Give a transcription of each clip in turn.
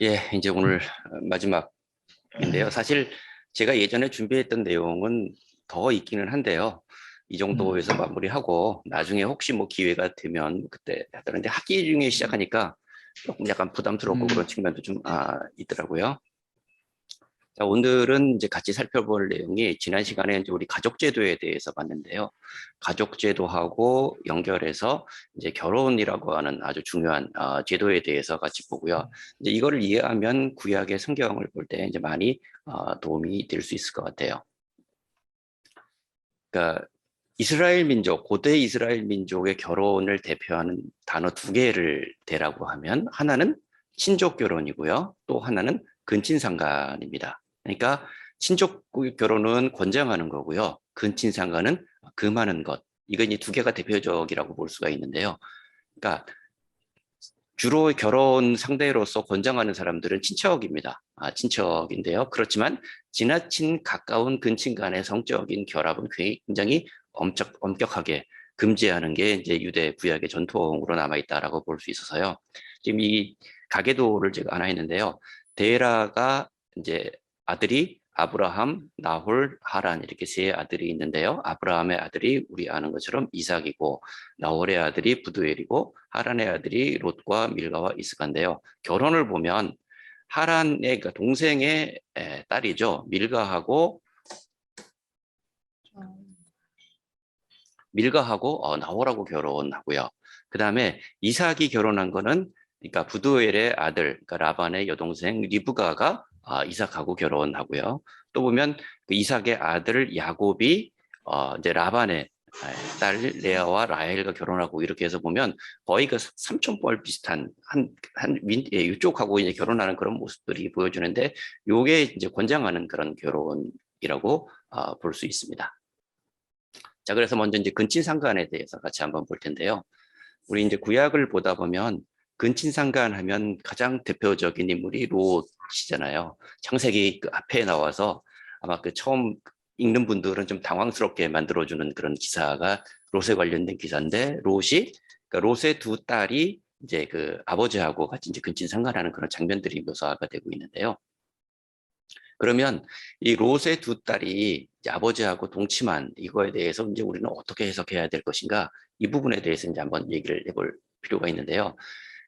예, 이제 오늘 마지막인데요. 사실 제가 예전에 준비했던 내용은 더 있기는 한데요. 이 정도에서 마무리하고 나중에 혹시 뭐 기회가 되면 그때 하다는데 학기 중에 시작하니까 조금 약간 부담스럽고 그런 측면도 좀 있더라고요. 자, 오늘은 이제 같이 살펴볼 내용이 지난 시간에 이제 우리 가족제도에 대해서 봤는데요. 가족제도하고 연결해서 이제 결혼이라고 하는 아주 중요한 제도에 대해서 같이 보고요. 이제 이거를 이해하면 구약의 성경을 볼 때 이제 많이 도움이 될 수 있을 것 같아요. 그러니까 이스라엘 민족, 고대 이스라엘 민족의 결혼을 대표하는 단어 두 개를 대라고 하면 하나는 친족 결혼이고요. 또 하나는 근친상간입니다. 그러니까 친족 결혼은 권장하는 거고요. 근친상간은 금하는 것. 이건 이 두 개가 대표적이라고 볼 수가 있는데요. 그러니까 주로 결혼 상대로서 권장하는 사람들은 친척입니다. 친척인데요. 그렇지만 지나친 가까운 근친 간의 성적인 결합은 굉장히 엄격하게 금지하는 게 이제 유대 구약의 전통으로 남아있다라고 볼 수 있어서요. 지금 이 가계도를 제가 하나 했는데요. 데라가 이제 아들이 아브라함, 나홀, 하란 이렇게 세 아들이 있는데요. 아브라함의 아들이 우리 아는 것처럼 이삭이고 나홀의 아들이 부두엘이고 하란의 아들이 롯과 밀가와 이스가인데요. 결혼을 보면 하란의 그러니까 동생의 딸이죠. 밀가하고 나홀하고 결혼하고요. 그 다음에 이삭이 결혼한 거는 그러니까 부두엘의 아들, 그러니까 라반의 여동생 리브가가 이삭하고 결혼하고요. 또 보면 그 이삭의 아들 야곱이 이제 라반의 딸 레아와 라헬과 결혼하고 이렇게 해서 보면 거의 그 삼촌뻘 비슷한 이쪽하고 이제 결혼하는 그런 모습들이 보여주는데 요게 이제 권장하는 그런 결혼이라고 볼 수 있습니다. 자, 그래서 먼저 이제 근친상간에 대해서 같이 한번 볼 텐데요. 우리 이제 구약을 보다 보면 근친상간 하면 가장 대표적인 인물이 롯이잖아요. 창세기 그 앞에 나와서 아마 그 처음 읽는 분들은 좀 당황스럽게 만들어주는 그런 기사가 롯에 관련된 기사인데 그러니까 롯의 두 딸이 이제 그 아버지하고 같이 이제 근친상간하는 그런 장면들이 묘사가 되고 있는데요. 그러면 이 롯의 두 딸이 이제 아버지하고 동침한 이거에 대해서 이제 우리는 어떻게 해석해야 될 것인가 이 부분에 대해서 이제 한번 얘기를 해볼 필요가 있는데요.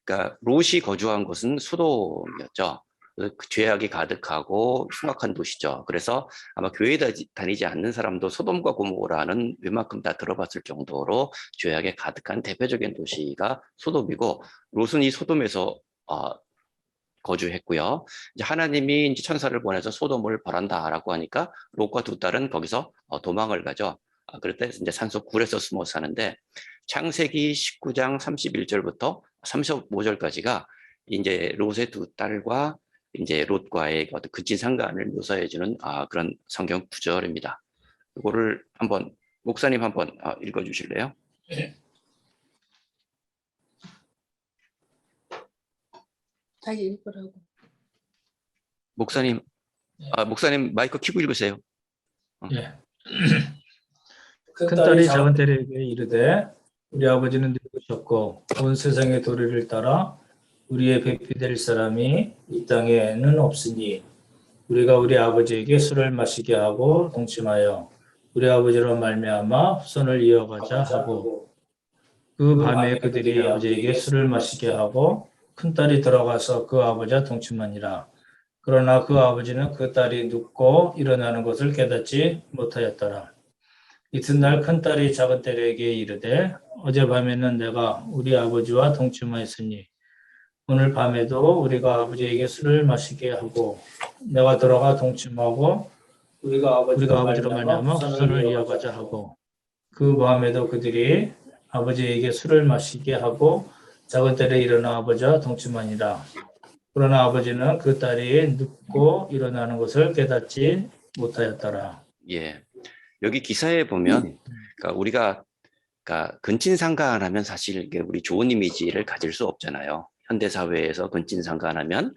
그러니까 롯이 거주한 곳은 소돔이었죠. 그 죄악이 가득하고 흉악한 도시죠. 그래서 아마 교회 다니지 않는 사람도 소돔과 고모라는 웬만큼 다 들어봤을 정도로 죄악에 가득한 대표적인 도시가 소돔이고 롯은 이 소돔에서 거주했고요. 이제 하나님이 이제 천사를 보내서 소돔을 벌한다라고 하니까 롯과 두 딸은 거기서 도망을 가죠. 그럴 때 이제 산속 굴에서 숨어 사는데 창세기 19장 31절부터 35절까지가 이제 롯의 두 딸과 이제 롯과의 어떤 근친상간을 묘사해주는 그런 성경 구절입니다. 이거를 한번 목사님 한번 읽어주실래요? 네. 다시 읽으라고. 목사님, 목사님 마이크 켜고 읽으세요. 예. 큰딸이 작은딸에게 이르되 우리 아버지는 늙으셨고 온 세상의 도리를 따라 우리의 배필될 사람이 이 땅에는 없으니 우리가 우리 아버지에게 술을 마시게 하고 동침하여 우리 아버지로 말미암아 후손을 이어가자 하고 그 밤에 그들이 아버지에게 술을 마시게 하고 큰딸이 들어가서 그 아버지와 동침하니라. 그러나 그 아버지는 그 딸이 눕고 일어나는 것을 깨닫지 못하였더라. 이튿날 큰딸이 작은딸에게 이르되 어젯밤에는 내가 우리 아버지와 동침하였으니 오늘 밤에도 우리가 아버지에게 술을 마시게 하고 내가 들어가 동침하고 우리가 아버지로 말미암아 후손을 이어가자 하고 그 밤에도 그들이 아버지에게 술을 마시게 하고 작은딸이 일어나 아버지와 동침하니라. 그러나 아버지는 그 딸이 눕고 일어나는 것을 깨닫지 못하였더라. 예. 여기 기사에 보면 그러니까 우리가 그러니까 근친상간하면 사실 이게 우리 좋은 이미지를 가질 수 없잖아요. 현대 사회에서 근친상간하면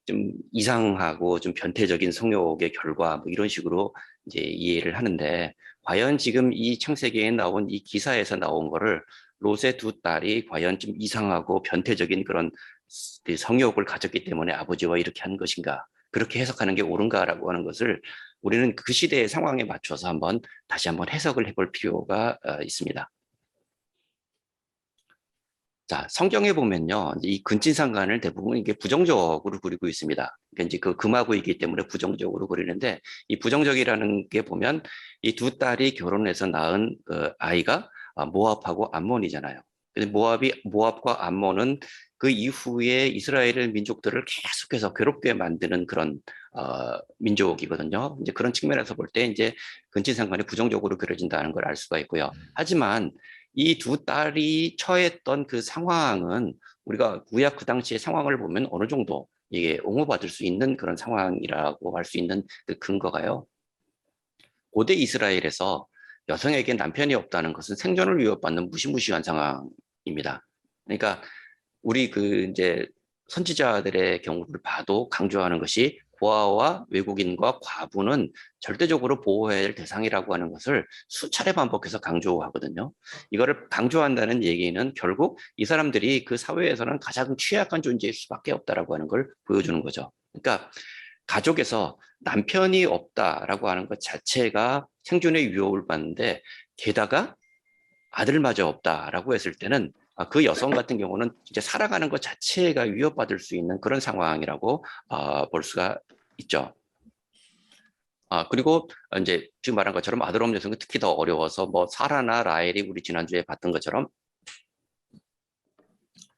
좀 이상하고 좀 변태적인 성욕의 결과 뭐 이런 식으로 이제 이해를 하는데 과연 지금 이 창세기에 나온 이 기사에서 나온 거를 롯의 두 딸이 과연 좀 이상하고 변태적인 그런 그 성욕을 가졌기 때문에 아버지와 이렇게 한 것인가? 그렇게 해석하는 게 옳은가라고 하는 것을 우리는 그 시대의 상황에 맞춰서 다시 한번 해석을 해볼 필요가 있습니다. 자, 성경에 보면요, 이 근친상간을 대부분 이게 부정적으로 그리고 있습니다. 그러니까 이제 그 금하고이기 때문에 부정적으로 그리는데, 이 부정적이라는 게 보면 이 두 딸이 결혼해서 낳은 그 아이가 모압하고 암몬이잖아요. 근데 모압과 암몬은 그 이후에 이스라엘 민족들을 계속해서 괴롭게 만드는 그런 민족이거든요. 이제 그런 측면에서 볼 때 이제 근친상간이 부정적으로 그려진다는 걸 알 수가 있고요. 하지만 이 두 딸이 처했던 그 상황은 우리가 구약 그 당시의 상황을 보면 어느 정도 이게 옹호받을 수 있는 그런 상황이라고 할 수 있는 그 근거가요. 고대 이스라엘에서 여성에게 남편이 없다는 것은 생존을 위협받는 무시무시한 상황입니다. 그러니까 우리 그 이제 선지자들의 경우를 봐도 강조하는 것이 고아와 외국인과 과부는 절대적으로 보호해야 할 대상이라고 하는 것을 수차례 반복해서 강조하거든요. 이거를 강조한다는 얘기는 결국 이 사람들이 그 사회에서는 가장 취약한 존재일 수밖에 없다라고 하는 걸 보여주는 거죠. 그러니까 가족에서 남편이 없다라고 하는 것 자체가 생존의 위협을 받는데 게다가 아들마저 없다라고 했을 때는 그 여성 같은 경우는 이제 살아가는 것 자체가 위협받을 수 있는 그런 상황이라고 볼 수가 있죠. 그리고 이제 지금 말한 것처럼 아들 없는 여성은 특히 더 어려워서 뭐 사라나 라헬이 우리 지난주에 봤던 것처럼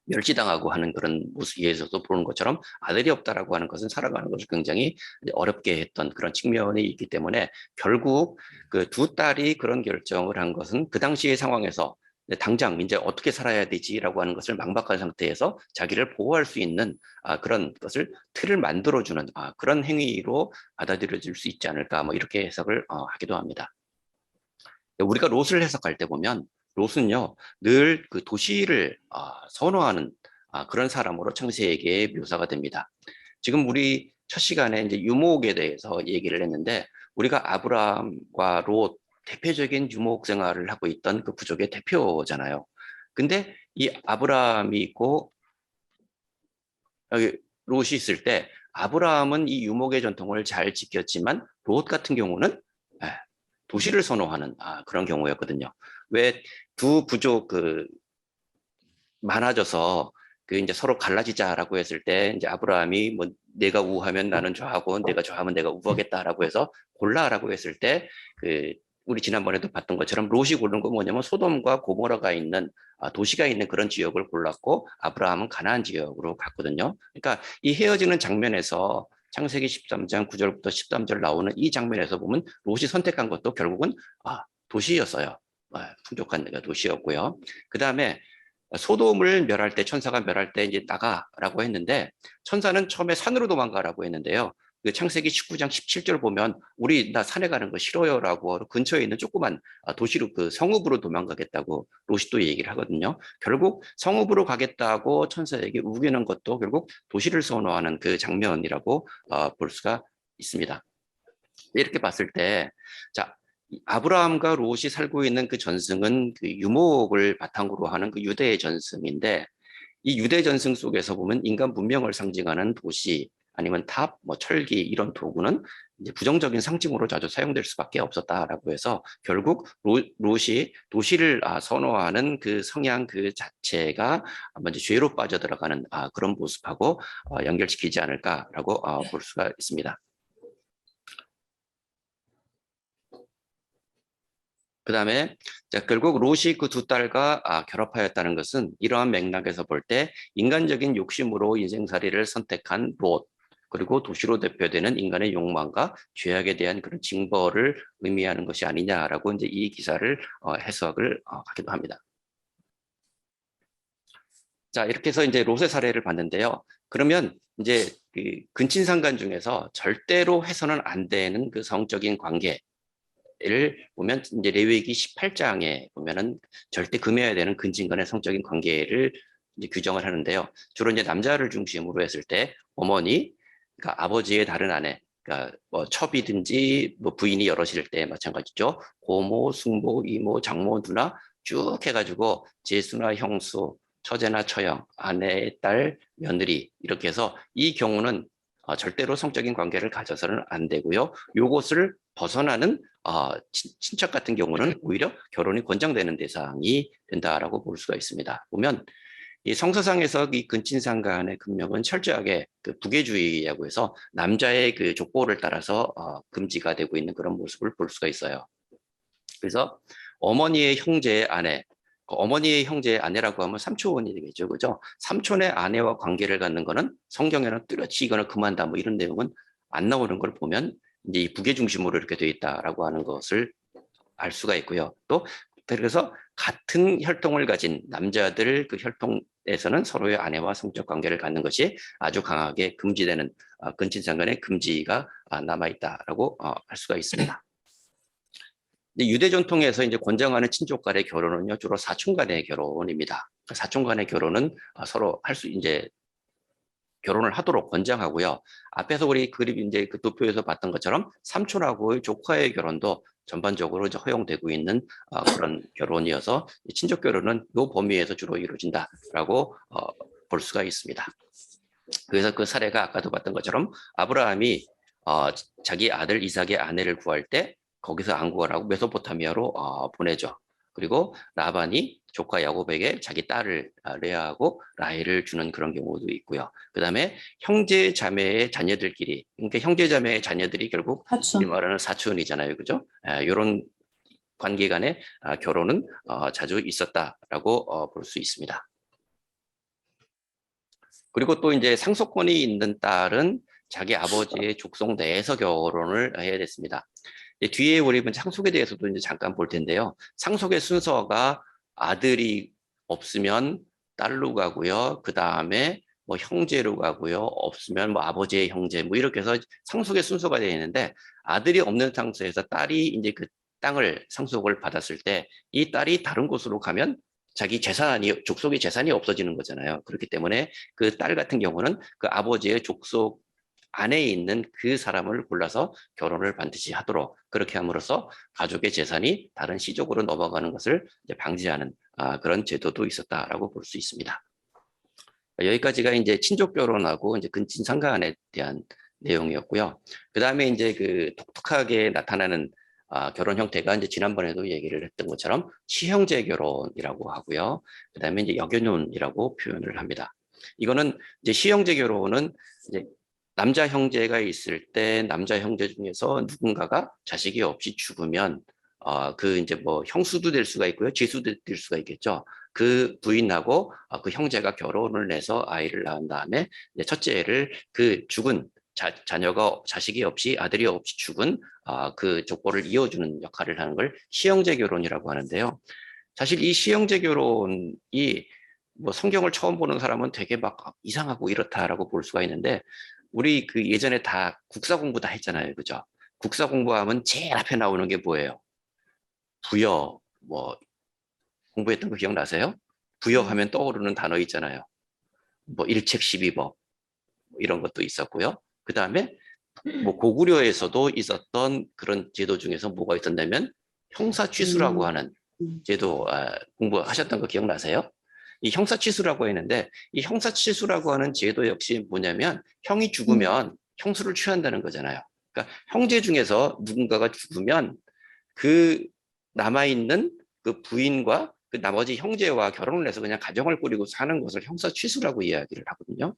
멸시당하고 하는 그런 모습에서도 보는 것처럼 아들이 없다라고 하는 것은 살아가는 것을 굉장히 어렵게 했던 그런 측면이 있기 때문에 결국 그 두 딸이 그런 결정을 한 것은 그 당시의 상황에서 당장 이제 어떻게 살아야 되지라고 하는 것을 망박한 상태에서 자기를 보호할 수 있는 그런 것을 틀을 만들어주는 그런 행위로 받아들여질 수 있지 않을까 뭐 이렇게 해석을 하기도 합니다. 우리가 롯을 해석할 때 보면 롯은요 늘 그 도시를 선호하는 그런 사람으로 창세기에 묘사가 됩니다. 지금 우리 첫 시간에 이제 유목에 대해서 얘기를 했는데 우리가 아브라함과 롯 대표적인 유목 생활을 하고 있던 그 부족의 대표잖아요. 근데 이 아브라함이 있고 여기 롯이 있을 때 아브라함은 이 유목의 전통을 잘 지켰지만 롯 같은 경우는 도시를 선호하는 그런 경우였거든요. 왜 두 부족 많아져서 그 이제 서로 갈라지자라고 했을 때 이제 아브라함이 뭐 내가 우하면 나는 좌하고 내가 좌하면 내가 우하겠다라고 해서 골라라고 했을 때 그 우리 지난번에도 봤던 것처럼 롯이 고른 건 뭐냐면 소돔과 고모라가 있는 도시가 있는 그런 지역을 골랐고 아브라함은 가나안 지역으로 갔거든요. 그러니까 이 헤어지는 장면에서 창세기 13장 9절부터 13절 나오는 이 장면에서 보면 롯이 선택한 것도 결국은 도시였어요. 풍족한 도시였고요. 그 다음에 소돔을 멸할 때 천사가 멸할 때 이제 나가라고 했는데 천사는 처음에 산으로 도망가라고 했는데요. 그 창세기 19장 17절 보면 나 산에 가는 거 싫어요라고 근처에 있는 조그만 도시로 그 성읍으로 도망가겠다고 롯이 또 얘기를 하거든요. 결국 성읍으로 가겠다고 천사에게 우기는 것도 결국 도시를 선호하는 그 장면이라고 볼 수가 있습니다. 이렇게 봤을 때 자, 아브라함과 롯이 살고 있는 그 전승은 그 유목을 바탕으로 하는 그 유대의 전승인데 이 유대 전승 속에서 보면 인간 문명을 상징하는 도시 아니면 탑, 뭐 철기 이런 도구는 이제 부정적인 상징으로 자주 사용될 수밖에 없었다라고 해서 결국 롯이 도시를 선호하는 그 성향 그 자체가 먼저 죄로 빠져들어가는 그런 모습하고 연결시키지 않을까라고 볼 수가 있습니다. 그 다음에 결국 롯이 그 두 딸과 결합하였다는 것은 이러한 맥락에서 볼 때 인간적인 욕심으로 인생살이를 선택한 롯 그리고 도시로 대표되는 인간의 욕망과 죄악에 대한 그런 징벌을 의미하는 것이 아니냐라고 이제 이 기사를 해석을 하기도 합니다. 자, 이렇게 해서 이제 롯의 사례를 봤는데요. 그러면 이제 그 근친상간 중에서 절대로 해서는 안 되는 그 성적인 관계 를 보면 이제 레위기 18장에 보면은 절대 금해야 되는 근친간의 성적인 관계를 이제 규정을 하는데요. 주로 이제 남자를 중심으로 했을 때 어머니, 그러니까 아버지의 다른 아내, 그러니까 뭐 첩이든지 뭐 부인이 여럿일 때 마찬가지죠. 고모, 숙모, 이모, 장모, 누나 쭉 해가지고 제수나 형수, 처제나 처형, 아내의 딸, 며느리 이렇게 해서 이 경우는 절대로 성적인 관계를 가져서는 안 되고요. 요것을 벗어나는 친척 같은 경우는 오히려 결혼이 권장되는 대상이 된다라고 볼 수가 있습니다. 보면 이 성서상에서 이 근친상간의 금령은 철저하게 그 부계주의라고 해서 남자의 그 족보를 따라서 금지가 되고 있는 그런 모습을 볼 수가 있어요. 그래서 어머니의 형제의 아내, 어머니의 형제의 아내라고 하면 삼촌이 되겠죠, 그죠? 삼촌의 아내와 관계를 갖는 거는 성경에는 뚜렷이 이거는 금한다, 뭐 이런 내용은 안 나오는 걸 보면 이제 이 부계 중심으로 이렇게 되어 있다라고 하는 것을 알 수가 있고요. 또 그래서 같은 혈통을 가진 남자들 그 혈통에서는 서로의 아내와 성적 관계를 갖는 것이 아주 강하게 금지되는 근친상간의 금지가 남아 있다라고 할 수가 있습니다. 유대 전통에서 이제 권장하는 친족 간의 결혼은요 주로 사촌 간의 결혼입니다. 사촌 간의 결혼은 서로 할 수 이제 결혼을 하도록 권장하고요. 앞에서 우리 그림 이제 그 도표에서 봤던 것처럼 삼촌하고의 조카의 결혼도 전반적으로 이제 허용되고 있는 그런 결혼이어서 친족 결혼은 이 범위에서 주로 이루어진다라고 볼 수가 있습니다. 그래서 그 사례가 아까도 봤던 것처럼 아브라함이 자기 아들 이삭의 아내를 구할 때 거기서 안 구하라고 메소포타미아로 보내죠. 그리고 라반이 조카 야곱에게 자기 딸을 레아하고 라헬을 주는 그런 경우도 있고요. 그 다음에 형제 자매의 자녀들끼리, 그러니까 형제 자매의 자녀들이 결국 이 말하는 사촌이잖아요, 그죠? 이런 관계 간의 결혼은 자주 있었다라고 볼 수 있습니다. 그리고 또 이제 상속권이 있는 딸은 자기 아버지의 족속 내에서 결혼을 해야 됐습니다. 뒤에 우리 상속에 대해서도 이제 잠깐 볼 텐데요. 상속의 순서가 아들이 없으면 딸로 가고요. 그 다음에 뭐 형제로 가고요. 없으면 뭐 아버지의 형제 뭐 이렇게 해서 상속의 순서가 되어 있는데 아들이 없는 상태에서 딸이 이제 그 땅을 상속을 받았을 때 이 딸이 다른 곳으로 가면 자기 재산이 족속의 재산이 없어지는 거잖아요. 그렇기 때문에 그 딸 같은 경우는 그 아버지의 족속 안에 있는 그 사람을 골라서 결혼을 반드시 하도록 그렇게 함으로써 가족의 재산이 다른 시족으로 넘어가는 것을 이제 방지하는 그런 제도도 있었다라고 볼 수 있습니다. 여기까지가 이제 친족 결혼하고 이제 근친 상간에 대한 내용이었고요. 그 다음에 이제 그 독특하게 나타나는 결혼 형태가 이제 지난번에도 얘기를 했던 것처럼 시형제 결혼이라고 하고요. 그 다음에 이제 여견혼이라고 표현을 합니다. 이거는 이제 시형제 결혼은 이제 남자 형제가 있을 때 남자 형제 중에서 누군가가 자식이 없이 죽으면 그 이제 뭐 형수도 될 수가 있고요, 지수도 될 수가 있겠죠. 그 부인하고 그 형제가 결혼을 해서 아이를 낳은 다음에 이제 첫째를 그 죽은 자녀가 자식이 없이 아들이 없이 죽은 그 족보를 이어주는 역할을 하는 걸 시형제 결혼이라고 하는데요. 사실 이 시형제 결혼이 뭐 성경을 처음 보는 사람은 되게 막 이상하고 이렇다라고 볼 수가 있는데 우리 그 예전에 다 국사 공부 다 했잖아요, 그죠? 국사 공부하면 제일 앞에 나오는 게 뭐예요? 부여 뭐 공부했던 거 기억나세요? 부여하면 떠오르는 단어 있잖아요. 뭐 일책12법 이런 것도 있었고요. 그 다음에 뭐 고구려에서도 있었던 그런 제도 중에서 뭐가 있었냐면 형사취수라고 하는 제도 공부하셨던 거 기억나세요? 이 형사취수라고 했는데 이 형사취수라고 하는 제도 역시 뭐냐면 형이 죽으면 형수를 취한다는 거잖아요. 그러니까 형제 중에서 누군가가 죽으면 그 남아있는 그 부인과 그 나머지 형제와 결혼을 해서 그냥 가정을 꾸리고 사는 것을 형사취수라고 이야기를 하거든요.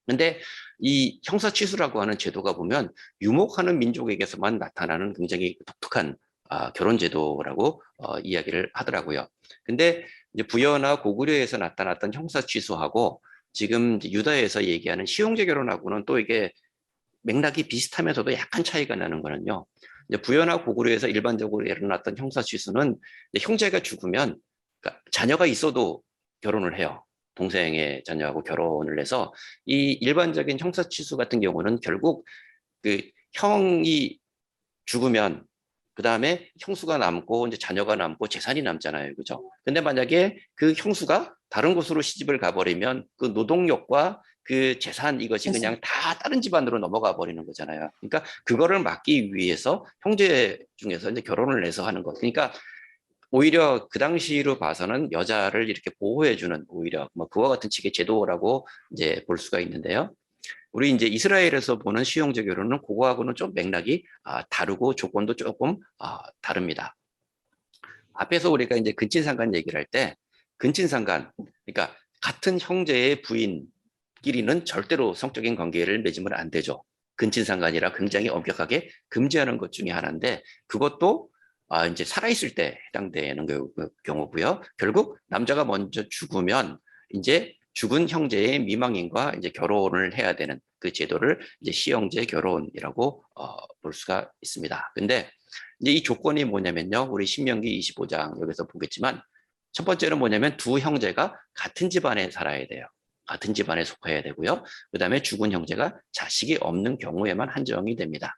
근데 이 형사취수라고 하는 제도가 보면 유목하는 민족에게서만 나타나는 굉장히 독특한 결혼 제도라고 이야기를 하더라고요. 근데 이제 부여나 고구려에서 나타났던 형사취수하고 지금 이제 유다에서 얘기하는 시형제 결혼하고는 또 이게 맥락이 비슷하면서도 약간 차이가 나는 거는요. 이제 부여나 고구려에서 일반적으로 일어났던 형사취수는 형제가 죽으면 그러니까 자녀가 있어도 결혼을 해요. 동생의 자녀하고 결혼을 해서 이 일반적인 형사취수 같은 경우는 결국 그 형이 죽으면 그 다음에 형수가 남고 이제 자녀가 남고 재산이 남잖아요, 그죠? 근데 만약에 그 형수가 다른 곳으로 시집을 가버리면 그 노동력과 그 재산 이것이 그냥 다 다른 집안으로 넘어가 버리는 거잖아요. 그러니까 그거를 막기 위해서 형제 중에서 이제 결혼을 해서 하는 것. 그러니까 오히려 그 당시로 봐서는 여자를 이렇게 보호해주는 오히려 뭐 그와 같은 측의 제도라고 이제 볼 수가 있는데요. 우리 이제 이스라엘에서 보는 수용제 결혼은 그거하고는 좀 맥락이 다르고 조건도 조금 다릅니다. 앞에서 우리가 이제 근친상간 얘기를 할 때 근친상간, 그러니까 같은 형제의 부인끼리는 절대로 성적인 관계를 맺으면 안 되죠. 근친상간이라 굉장히 엄격하게 금지하는 것 중에 하나인데 그것도 이제 살아있을 때 해당되는 경우고요. 결국 남자가 먼저 죽으면 이제 죽은 형제의 미망인과 이제 결혼을 해야 되는 그 제도를 이제 시형제 결혼이라고 볼 수가 있습니다. 근데 이제 이 조건이 뭐냐면요. 우리 신명기 25장 여기서 보겠지만 첫 번째는 뭐냐면 두 형제가 같은 집안에 살아야 돼요. 같은 집안에 속해야 되고요. 그 다음에 죽은 형제가 자식이 없는 경우에만 한정이 됩니다.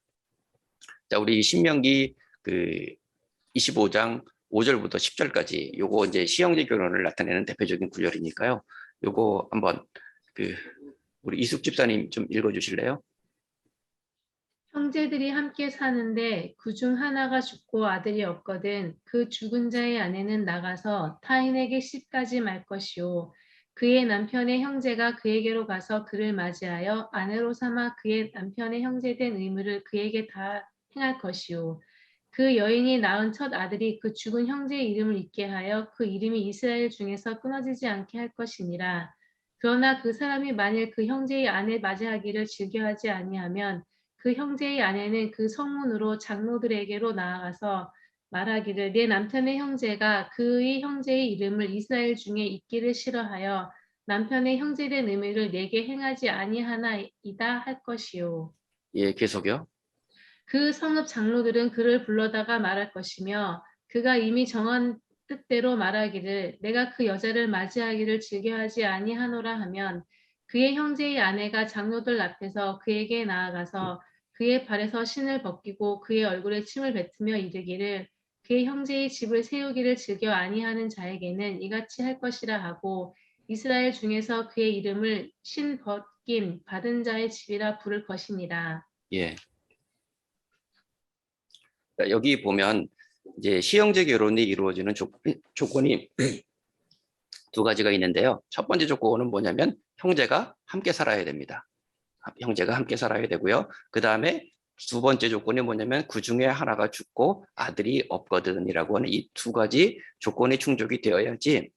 자, 우리 신명기 그 25장 5절부터 10절까지 요거 이제 시형제 결혼을 나타내는 대표적인 구절이니까요. 요거 한번 우리 이숙 집사님 좀 읽어주실래요? 형제들이 함께 사는데 그 중 하나가 죽고 아들이 없거든 그 죽은 자의 아내는 나가서 타인에게 씹가지 말 것이요 그의 남편의 형제가 그에게로 가서 그를 맞이하여 아내로 삼아 그의 남편의 형제된 의무를 그에게 다 행할 것이요 그 여인이 낳은 첫 아들이 그 죽은 형제의 이름을 잊게 하여 그 이름이 이스라엘 중에서 끊어지지 않게 할 것이니라. 그러나 그 사람이 만일 그 형제의 아내 맞이하기를 즐겨하지 아니하면 그 형제의 아내는 그 성문으로 장로들에게로 나아가서 말하기를 내 남편의 형제가 그의 형제의 이름을 이스라엘 중에 잊기를 싫어하여 남편의 형제된 의무를 내게 행하지 아니하나이다 할 것이요. 예, 계속요. 그 성읍 장로들은 그를 불러다가 말할 것이며 그가 이미 정한 뜻대로 말하기를 내가 그 여자를 맞이하기를 즐겨하지 아니하노라 하면 그의 형제의 아내가 장로들 앞에서 그에게 나아가서 그의 발에서 신을 벗기고 그의 얼굴에 침을 뱉으며 이르기를 그의 형제의 집을 세우기를 즐겨 아니하는 자에게는 이같이 할 것이라 하고 이스라엘 중에서 그의 이름을 신 벗김 받은 자의 집이라 부를 것이니라. 예. 여기 보면 이제 시형제 결혼이 이루어지는 조건이 두 가지가 있는데요. 첫 번째 조건은 뭐냐면 형제가 함께 살아야 됩니다. 형제가 함께 살아야 되고요. 그 다음에 두 번째 조건이 뭐냐면 그 중에 하나가 죽고 아들이 없거든이라고 하는 이 두 가지 조건이 충족이 되어야지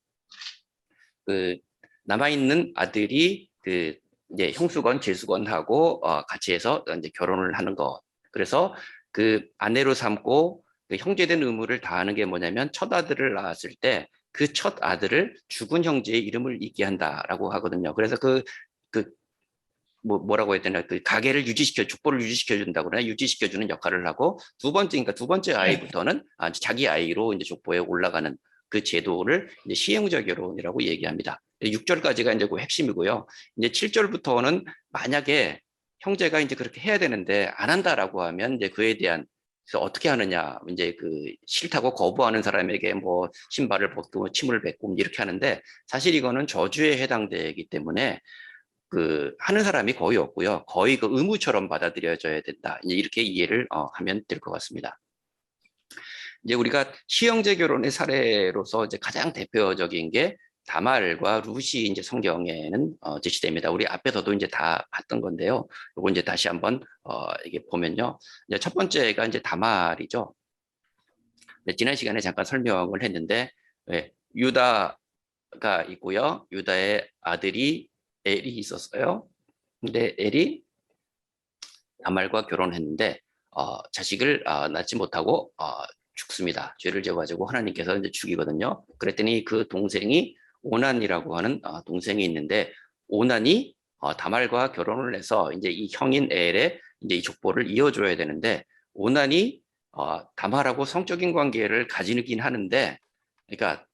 그 남아있는 아들이 이제 형수건 제수건하고 같이 해서 이제 결혼을 하는 것. 그래서 그 아내로 삼고 그 형제된 의무를 다하는 게 뭐냐면 첫 아들을 낳았을 때 그 첫 아들을 죽은 형제의 이름을 잊게 한다라고 하거든요. 그래서 뭐라고 해야 되나, 그 가계를 족보를 유지시켜 준다고 그러나 유지시켜 주는 역할을 하고 그러니까 두 번째 아이부터는 자기 아이로 이제 족보에 올라가는 그 제도를 이제 시행자 결혼이라고 얘기합니다. 6절까지가 이제 그 핵심이고요. 이제 7절부터는 만약에 형제가 이제 그렇게 해야 되는데 안 한다라고 하면 이제 그에 대한 그래서 어떻게 하느냐, 이제 싫다고 거부하는 사람에게 뭐 신발을 벗고 침을 뱉고 이렇게 하는데 사실 이거는 저주에 해당되기 때문에 하는 사람이 거의 없고요. 거의 그 의무처럼 받아들여져야 된다. 이렇게 이해를 하면 될 것 같습니다. 이제 우리가 시형제 결혼의 사례로서 이제 가장 대표적인 게 다말과 룻이 이제 성경에는 제시됩니다. 우리 앞에서도 이제 다 봤던 건데요. 요거 이제 다시 한번 이게 보면요. 이제 첫 번째가 이제 다말이죠. 네, 지난 시간에 잠깐 설명을 했는데 유다가 있고요. 유다의 아들이 엘이 있었어요. 근데 엘이 다말과 결혼했는데 자식을 낳지 못하고 죽습니다. 죄를 지어가지고 하나님께서 이제 죽이거든요. 그랬더니 그 동생이 오난이라고 하는 동생이 있는데 오난이 다말과 결혼을 해서 이제 이 형인 엘의 이제 이 족보를 이어줘야 되는데 오난이 다말하고 성적인 관계를 가지긴 하는데, 그러니까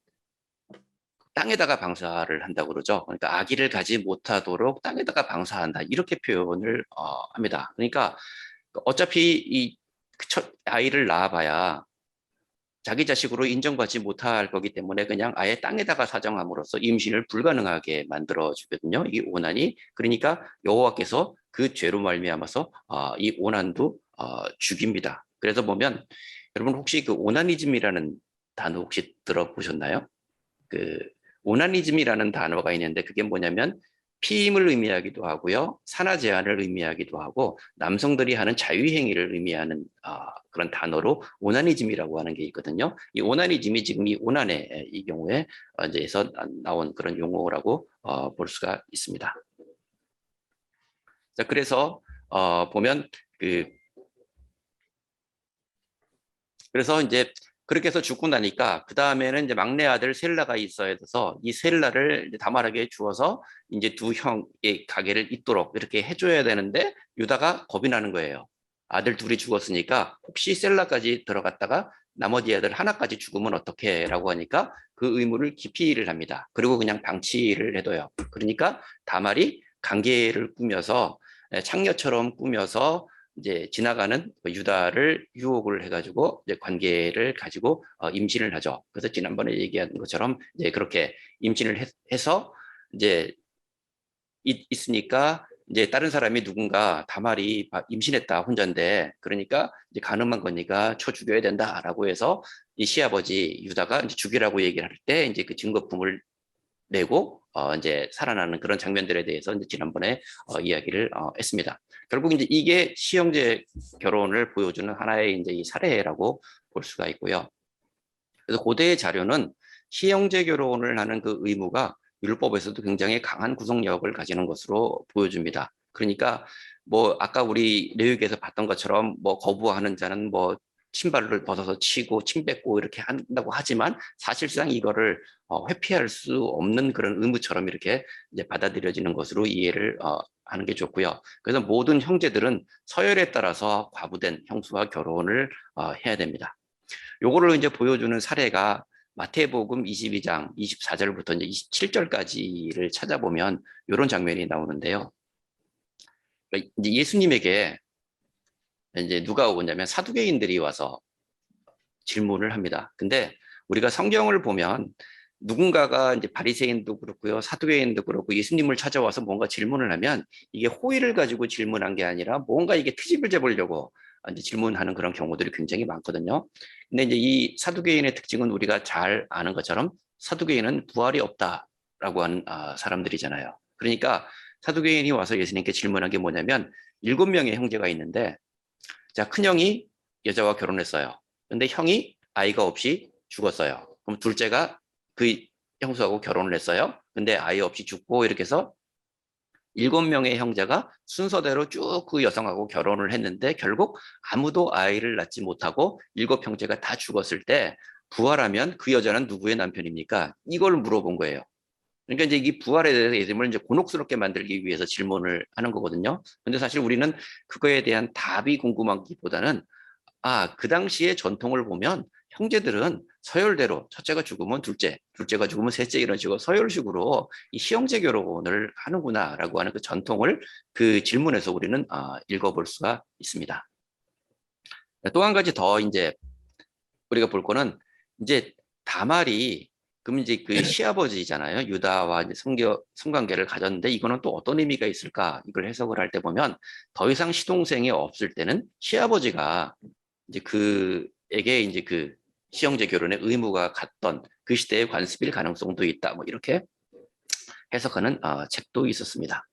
땅에다가 방사를 한다고 그러죠. 그러니까 아기를 가지 못하도록 땅에다가 방사한다. 이렇게 표현을 합니다. 그러니까 어차피 이 첫 아이를 낳아봐야 자기 자식으로 인정받지 못할 거기 때문에 그냥 아예 땅에다가 사정함으로써 임신을 불가능하게 만들어 주거든요. 이 오난이. 그러니까 여호와께서 그 죄로 말미암아서 이 오난도 죽입니다. 그래서 보면 여러분 혹시 그 오나니즘이라는 단어 혹시 들어보셨나요? 그 오나니즘이라는 단어가 있는데 그게 뭐냐면 피임을 의미하기도 하고요. 산하 제한을 의미하기도 하고 남성들이 하는 자유행위를 의미하는 그런 단어로 오나니즘이라고 하는 게 있거든요. 이 오나니즘이 지금 이 오난의 이 경우에 이제에서 나온 그런 용어라고 볼 수가 있습니다. 자, 그래서 보면 그래서 이제 그렇게 해서 죽고 나니까 그 다음에는 이제 막내 아들 셀라가 있어야 돼서 이 셀라를 이제 다말에게 주어서 이제 두 형의 가게를 잇도록 이렇게 해줘야 되는데 유다가 겁이 나는 거예요. 아들 둘이 죽었으니까 혹시 셀라까지 들어갔다가 나머지 아들 하나까지 죽으면 어떡해 라고 하니까 그 의무를 기피를 합니다. 그리고 그냥 방치를 해둬요. 그러니까 다말이 관계를 꾸며서 창녀처럼 꾸며서 이제 지나가는 유다를 유혹을 해가지고 이제 관계를 가지고 임신을 하죠. 그래서 지난번에 얘기한 것처럼 이제 그렇게 임신을 해서 이제 있으니까 이제 다른 사람이 누군가 다말이 임신했다 혼자인데 그러니까 이제 가늠한 거니까 쳐 죽여야 된다라고 해서 이 시아버지 유다가 이제 죽이라고 얘기를 할 때 이제 그 증거품을 내고 이제 살아나는 그런 장면들에 대해서 이제 지난번에 이야기를 했습니다. 결국 이제 이게 시형제 결혼을 보여주는 하나의 이제 이 사례라고 볼 수가 있고요. 그래서 고대의 자료는 시형제 결혼을 하는 그 의무가 율법에서도 굉장히 강한 구속력을 가지는 것으로 보여줍니다. 그러니까 뭐 아까 우리 레위기에서 봤던 것처럼 뭐 거부하는 자는 뭐 신발을 벗어서 치고 침 뱉고 이렇게 한다고 하지만 사실상 이거를 회피할 수 없는 그런 의무처럼 이렇게 이제 받아들여지는 것으로 이해를 하는 게 좋고요. 그래서 모든 형제들은 서열에 따라서 과부된 형수와 결혼을 해야 됩니다. 요거를 이제 보여주는 사례가 마태복음 22장 24절부터 이제 27절까지를 찾아보면 이런 장면이 나오는데요. 이제 예수님에게 이제 누가 오냐면 사두개인들이 와서 질문을 합니다. 근데 우리가 성경을 보면 누군가가 이제 바리새인도 그렇고요, 사두개인도 그렇고 예수님을 찾아와서 뭔가 질문을 하면 이게 호의를 가지고 질문한 게 아니라 뭔가 이게 트집을 잡으려고 이제 질문하는 그런 경우들이 굉장히 많거든요. 근데 이제 이 사두개인의 특징은 우리가 잘 아는 것처럼 사두개인은 부활이 없다라고 하는 사람들이잖아요. 그러니까 사두개인이 와서 예수님께 질문한 게 뭐냐면 7명의 형제가 있는데 자, 큰형이 여자와 결혼했어요. 근데 형이 아이가 없이 죽었어요. 그럼 둘째가 그 형수하고 결혼을 했어요. 근데 아이 없이 죽고 이렇게 해서 7명의 형제가 순서대로 쭉 그 여성하고 결혼을 했는데 결국 아무도 아이를 낳지 못하고 7형제가 다 죽었을 때 부활하면 그 여자는 누구의 남편입니까? 이걸 물어본 거예요. 그러니까 이제 이 부활에 대해서 예수님을 이제 곤혹스럽게 만들기 위해서 질문을 하는 거거든요. 근데 사실 우리는 그거에 대한 답이 궁금하기보다는 그 당시의 전통을 보면 형제들은 서열대로 첫째가 죽으면 둘째, 둘째가 죽으면 셋째 이런 식으로 서열식으로 이 시형제 결혼을 하는구나라고 하는 그 전통을 그 질문에서 우리는 읽어볼 수가 있습니다. 또 한 가지 더 이제 우리가 볼 거는 이제 다말이 그럼 이제 그 시아버지잖아요. 유다와 이제 성관계를 가졌는데 이거는 또 어떤 의미가 있을까? 이걸 해석을 할 때 보면 더 이상 시동생이 없을 때는 시아버지가 이제 그에게 이제 그 시형제 결혼의 의무가 갔던 그 시대의 관습일 가능성도 있다. 뭐 이렇게 해석하는 책도 있었습니다.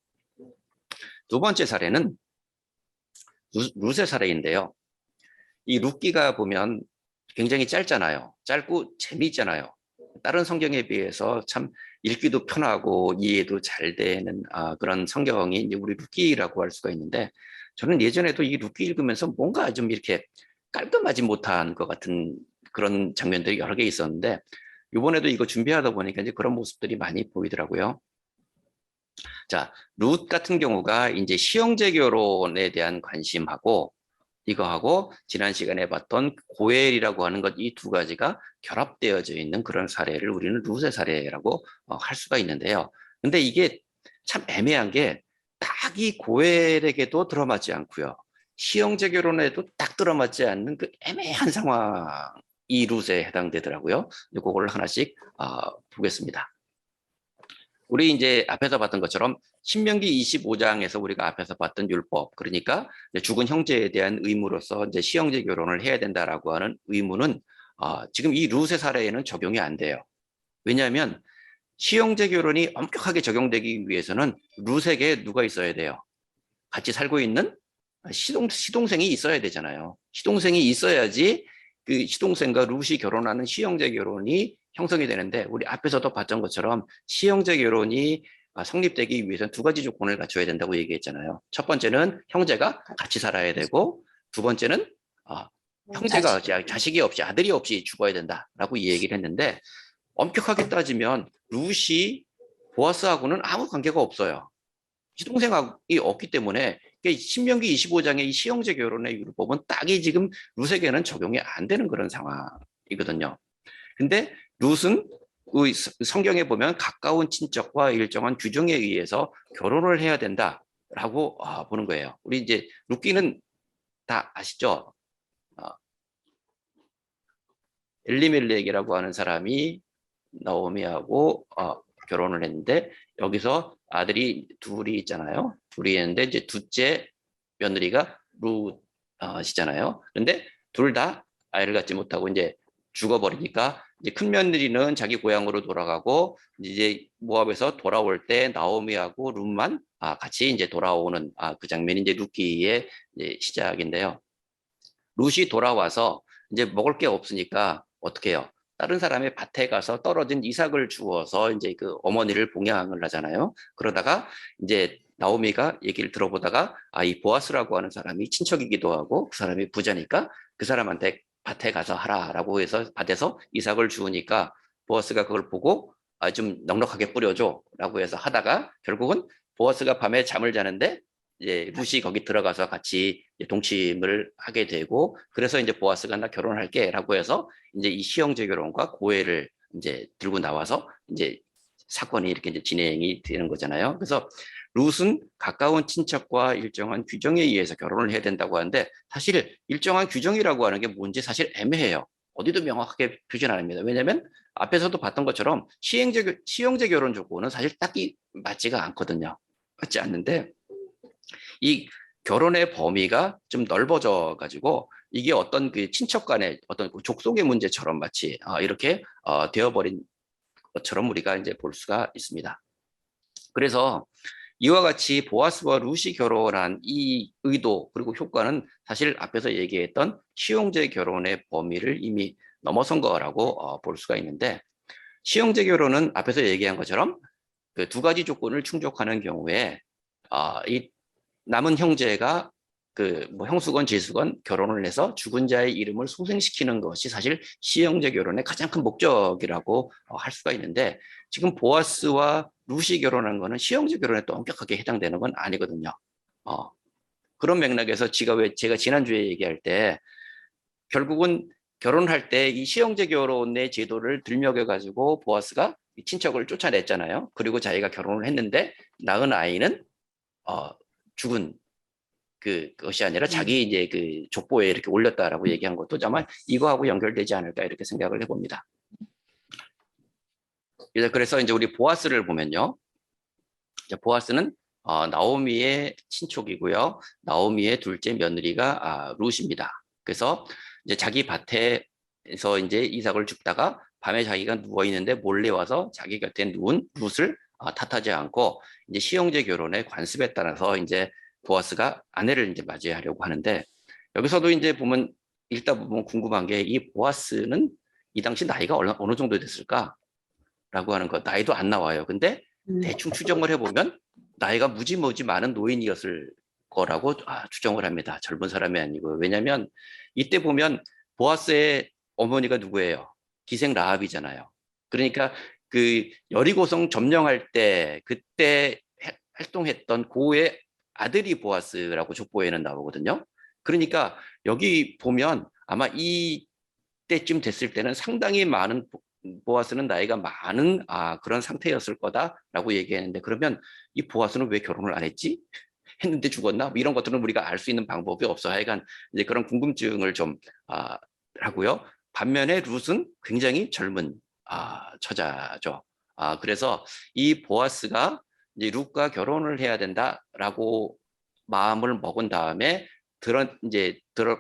두 번째 사례는 룻의 사례인데요. 이 룻기가 보면 굉장히 짧잖아요. 짧고 재미있잖아요. 다른 성경에 비해서 참 읽기도 편하고 이해도 잘 되는 그런 성경이 이제 우리 룻기라고 할 수가 있는데 저는 예전에도 이 룻기 읽으면서 뭔가 좀 이렇게 깔끔하지 못한 것 같은 그런 장면들이 여러 개 있었는데 이번에도 이거 준비하다 보니까 이제 그런 모습들이 많이 보이더라고요. 자, 룻 같은 경우가 이제 시형제 결혼에 대한 관심하고 이거하고 지난 시간에 봤던 고엘이라고 하는 것 이 두 가지가 결합되어져 있는 그런 사례를 우리는 룻의 사례라고 할 수가 있는데요. 근데 이게 참 애매한 게 딱 이 고엘에게도 들어맞지 않고요. 시형제 결혼에도 딱 들어맞지 않는 그 애매한 상황이 룻에 해당되더라고요. 그걸 하나씩 보겠습니다. 우리 이제 앞에서 봤던 것처럼 신명기 25장에서 우리가 앞에서 봤던 율법, 그러니까 죽은 형제에 대한 의무로서 이제 시형제 결혼을 해야 된다라고 하는 의무는 지금 이 룻의 사례에는 적용이 안 돼요. 왜냐하면 시형제 결혼이 엄격하게 적용되기 위해서는 룻에게 누가 있어야 돼요? 같이 살고 있는 시동생이 있어야 되잖아요. 시동생이 있어야지 그 시동생과 룻이 결혼하는 시형제 결혼이 형성이 되는데, 우리 앞에서도 봤던 것처럼 시형제 결혼이 성립되기 위해서는 두 가지 조건을 갖춰야 된다고 얘기했잖아요. 첫 번째는 형제가 같이 살아야 되고, 두 번째는 형제가 자식이 없이, 아들이 없이 죽어야 된다라고 이 얘기를 했는데, 엄격하게 따지면 룻이 보아스하고는 아무 관계가 없어요. 시동생이 없기 때문에 신명기 25장의 이 시형제 결혼의 율법은 딱이 지금 룻에게는 적용이 안 되는 그런 상황이거든요. 근데 룻은 성경에 보면 가까운 친척과 일정한 규정에 의해서 결혼을 해야 된다라고 보는 거예요. 우리 이제 룻기는 다 아시죠? 엘리멜렉이라고 하는 사람이 나오미하고 결혼을 했는데, 여기서 아들이 둘이 있잖아요. 둘이 있는데 이제 둘째 며느리가 룻이잖아요. 근데 둘 다 아이를 갖지 못하고 이제 죽어버리니까, 이제 큰 며느리는 자기 고향으로 돌아가고, 이제 모압에서 돌아올 때 나오미하고 룻만 같이 이제 돌아오는 그 장면이 이제 룻기의 이제 시작인데요. 룻이 돌아와서 이제 먹을 게 없으니까 어떻게 해요? 다른 사람의 밭에 가서 떨어진 이삭을 주워서 이제 그 어머니를 봉양을 하잖아요. 그러다가 이제 나오미가 얘기를 들어보다가 이 보아스라고 하는 사람이 친척이기도 하고 그 사람이 부자니까 그 사람한테 밭에 가서 하라라고 해서 밭에서 이삭을 주우니까, 보아스가 그걸 보고 좀 넉넉하게 뿌려줘라고 해서 하다가, 결국은 보아스가 밤에 잠을 자는데 이제 룻이 거기 들어가서 같이 동침을 하게 되고, 그래서 이제 보아스가 나 결혼할게라고 해서 이제 이 시형제 결혼과 고해를 이제 들고 나와서 이제 사건이 이렇게 이제 진행이 되는 거잖아요. 그래서 룻은 가까운 친척과 일정한 규정에 의해서 결혼을 해야 된다고 하는데, 사실 일정한 규정이라고 하는 게 뭔지 사실 애매해요. 어디도 명확하게 표시는 안 합니다. 왜냐하면 앞에서도 봤던 것처럼 시형제 결혼 조건은 사실 딱히 맞지가 않거든요. 맞지 않는데, 이 결혼의 범위가 좀 넓어져 가지고 이게 어떤 그 친척 간의 어떤 그 족속의 문제처럼 마치 이렇게 되어버린 것처럼 우리가 이제 볼 수가 있습니다. 그래서 이와 같이 보아스와 룻이 결혼한 이 의도 그리고 효과는 사실 앞에서 얘기했던 시형제 결혼의 범위를 이미 넘어선 거라고 볼 수가 있는데, 시형제 결혼은 앞에서 얘기한 것처럼 그 두 가지 조건을 충족하는 경우에 이 남은 형제가 그 뭐 형수건 지수건 결혼을 해서 죽은 자의 이름을 소생시키는 것이 사실 시형제 결혼의 가장 큰 목적이라고 할 수가 있는데, 지금 보아스와 룻이 결혼한 거는 시형제 결혼에 또 엄격하게 해당되는 건 아니거든요. 그런 맥락에서 제가 지난주에 얘기할 때 결국은 결혼할 때 이 시형제 결혼의 제도를 들먹여 가지고 보아스가 친척을 쫓아냈잖아요. 그리고 자기가 결혼을 했는데 낳은 아이는 죽은 그것이 아니라 자기 이제 그 족보에 이렇게 올렸다라고 얘기한 것도 아마 이거하고 연결되지 않을까 이렇게 생각을 해봅니다. 그래서 이제 우리 보아스를 보면요, 보아스는 나오미의 친족이고요, 나오미의 둘째 며느리가 룻입니다. 그래서 이제 자기 밭에서 이제 이삭을 줍다가 밤에 자기가 누워 있는데 몰래 와서 자기 곁에 누운 룻을 탓하지 않고 이제 시형제 결혼의 관습에 따라서 이제 보아스가 아내를 이제 맞이하려고 하는데, 여기서도 이제 보면 읽다 보면 궁금한 게, 이 보아스는 이 당시 나이가 어느 정도 됐을까라고 하는 것, 나이도 안 나와요. 근데 대충 추정을 해보면 나이가 무지무지 많은 노인이었을 거라고 추정을 합니다. 젊은 사람이 아니고. 왜냐하면 이때 보면 보아스의 어머니가 누구예요? 기생 라합이잖아요. 그러니까 그 여리고성 점령할 때 그때 활동했던 고의 아들이 보아스라고 족보에는 나오거든요. 그러니까 여기 보면 아마 이때쯤 됐을 때는 상당히 많은 보아스는 나이가 많은 그런 상태였을 거다라고 얘기했는데, 그러면 이 보아스는 왜 결혼을 안 했지? 했는데 죽었나? 뭐 이런 것들은 우리가 알 수 있는 방법이 없어. 하여간 이제 그런 궁금증을 좀 하고요. 반면에 룻은 굉장히 젊은 처자죠. 그래서 이 보아스가 이제 룻과 결혼을 해야 된다라고 마음을 먹은 다음에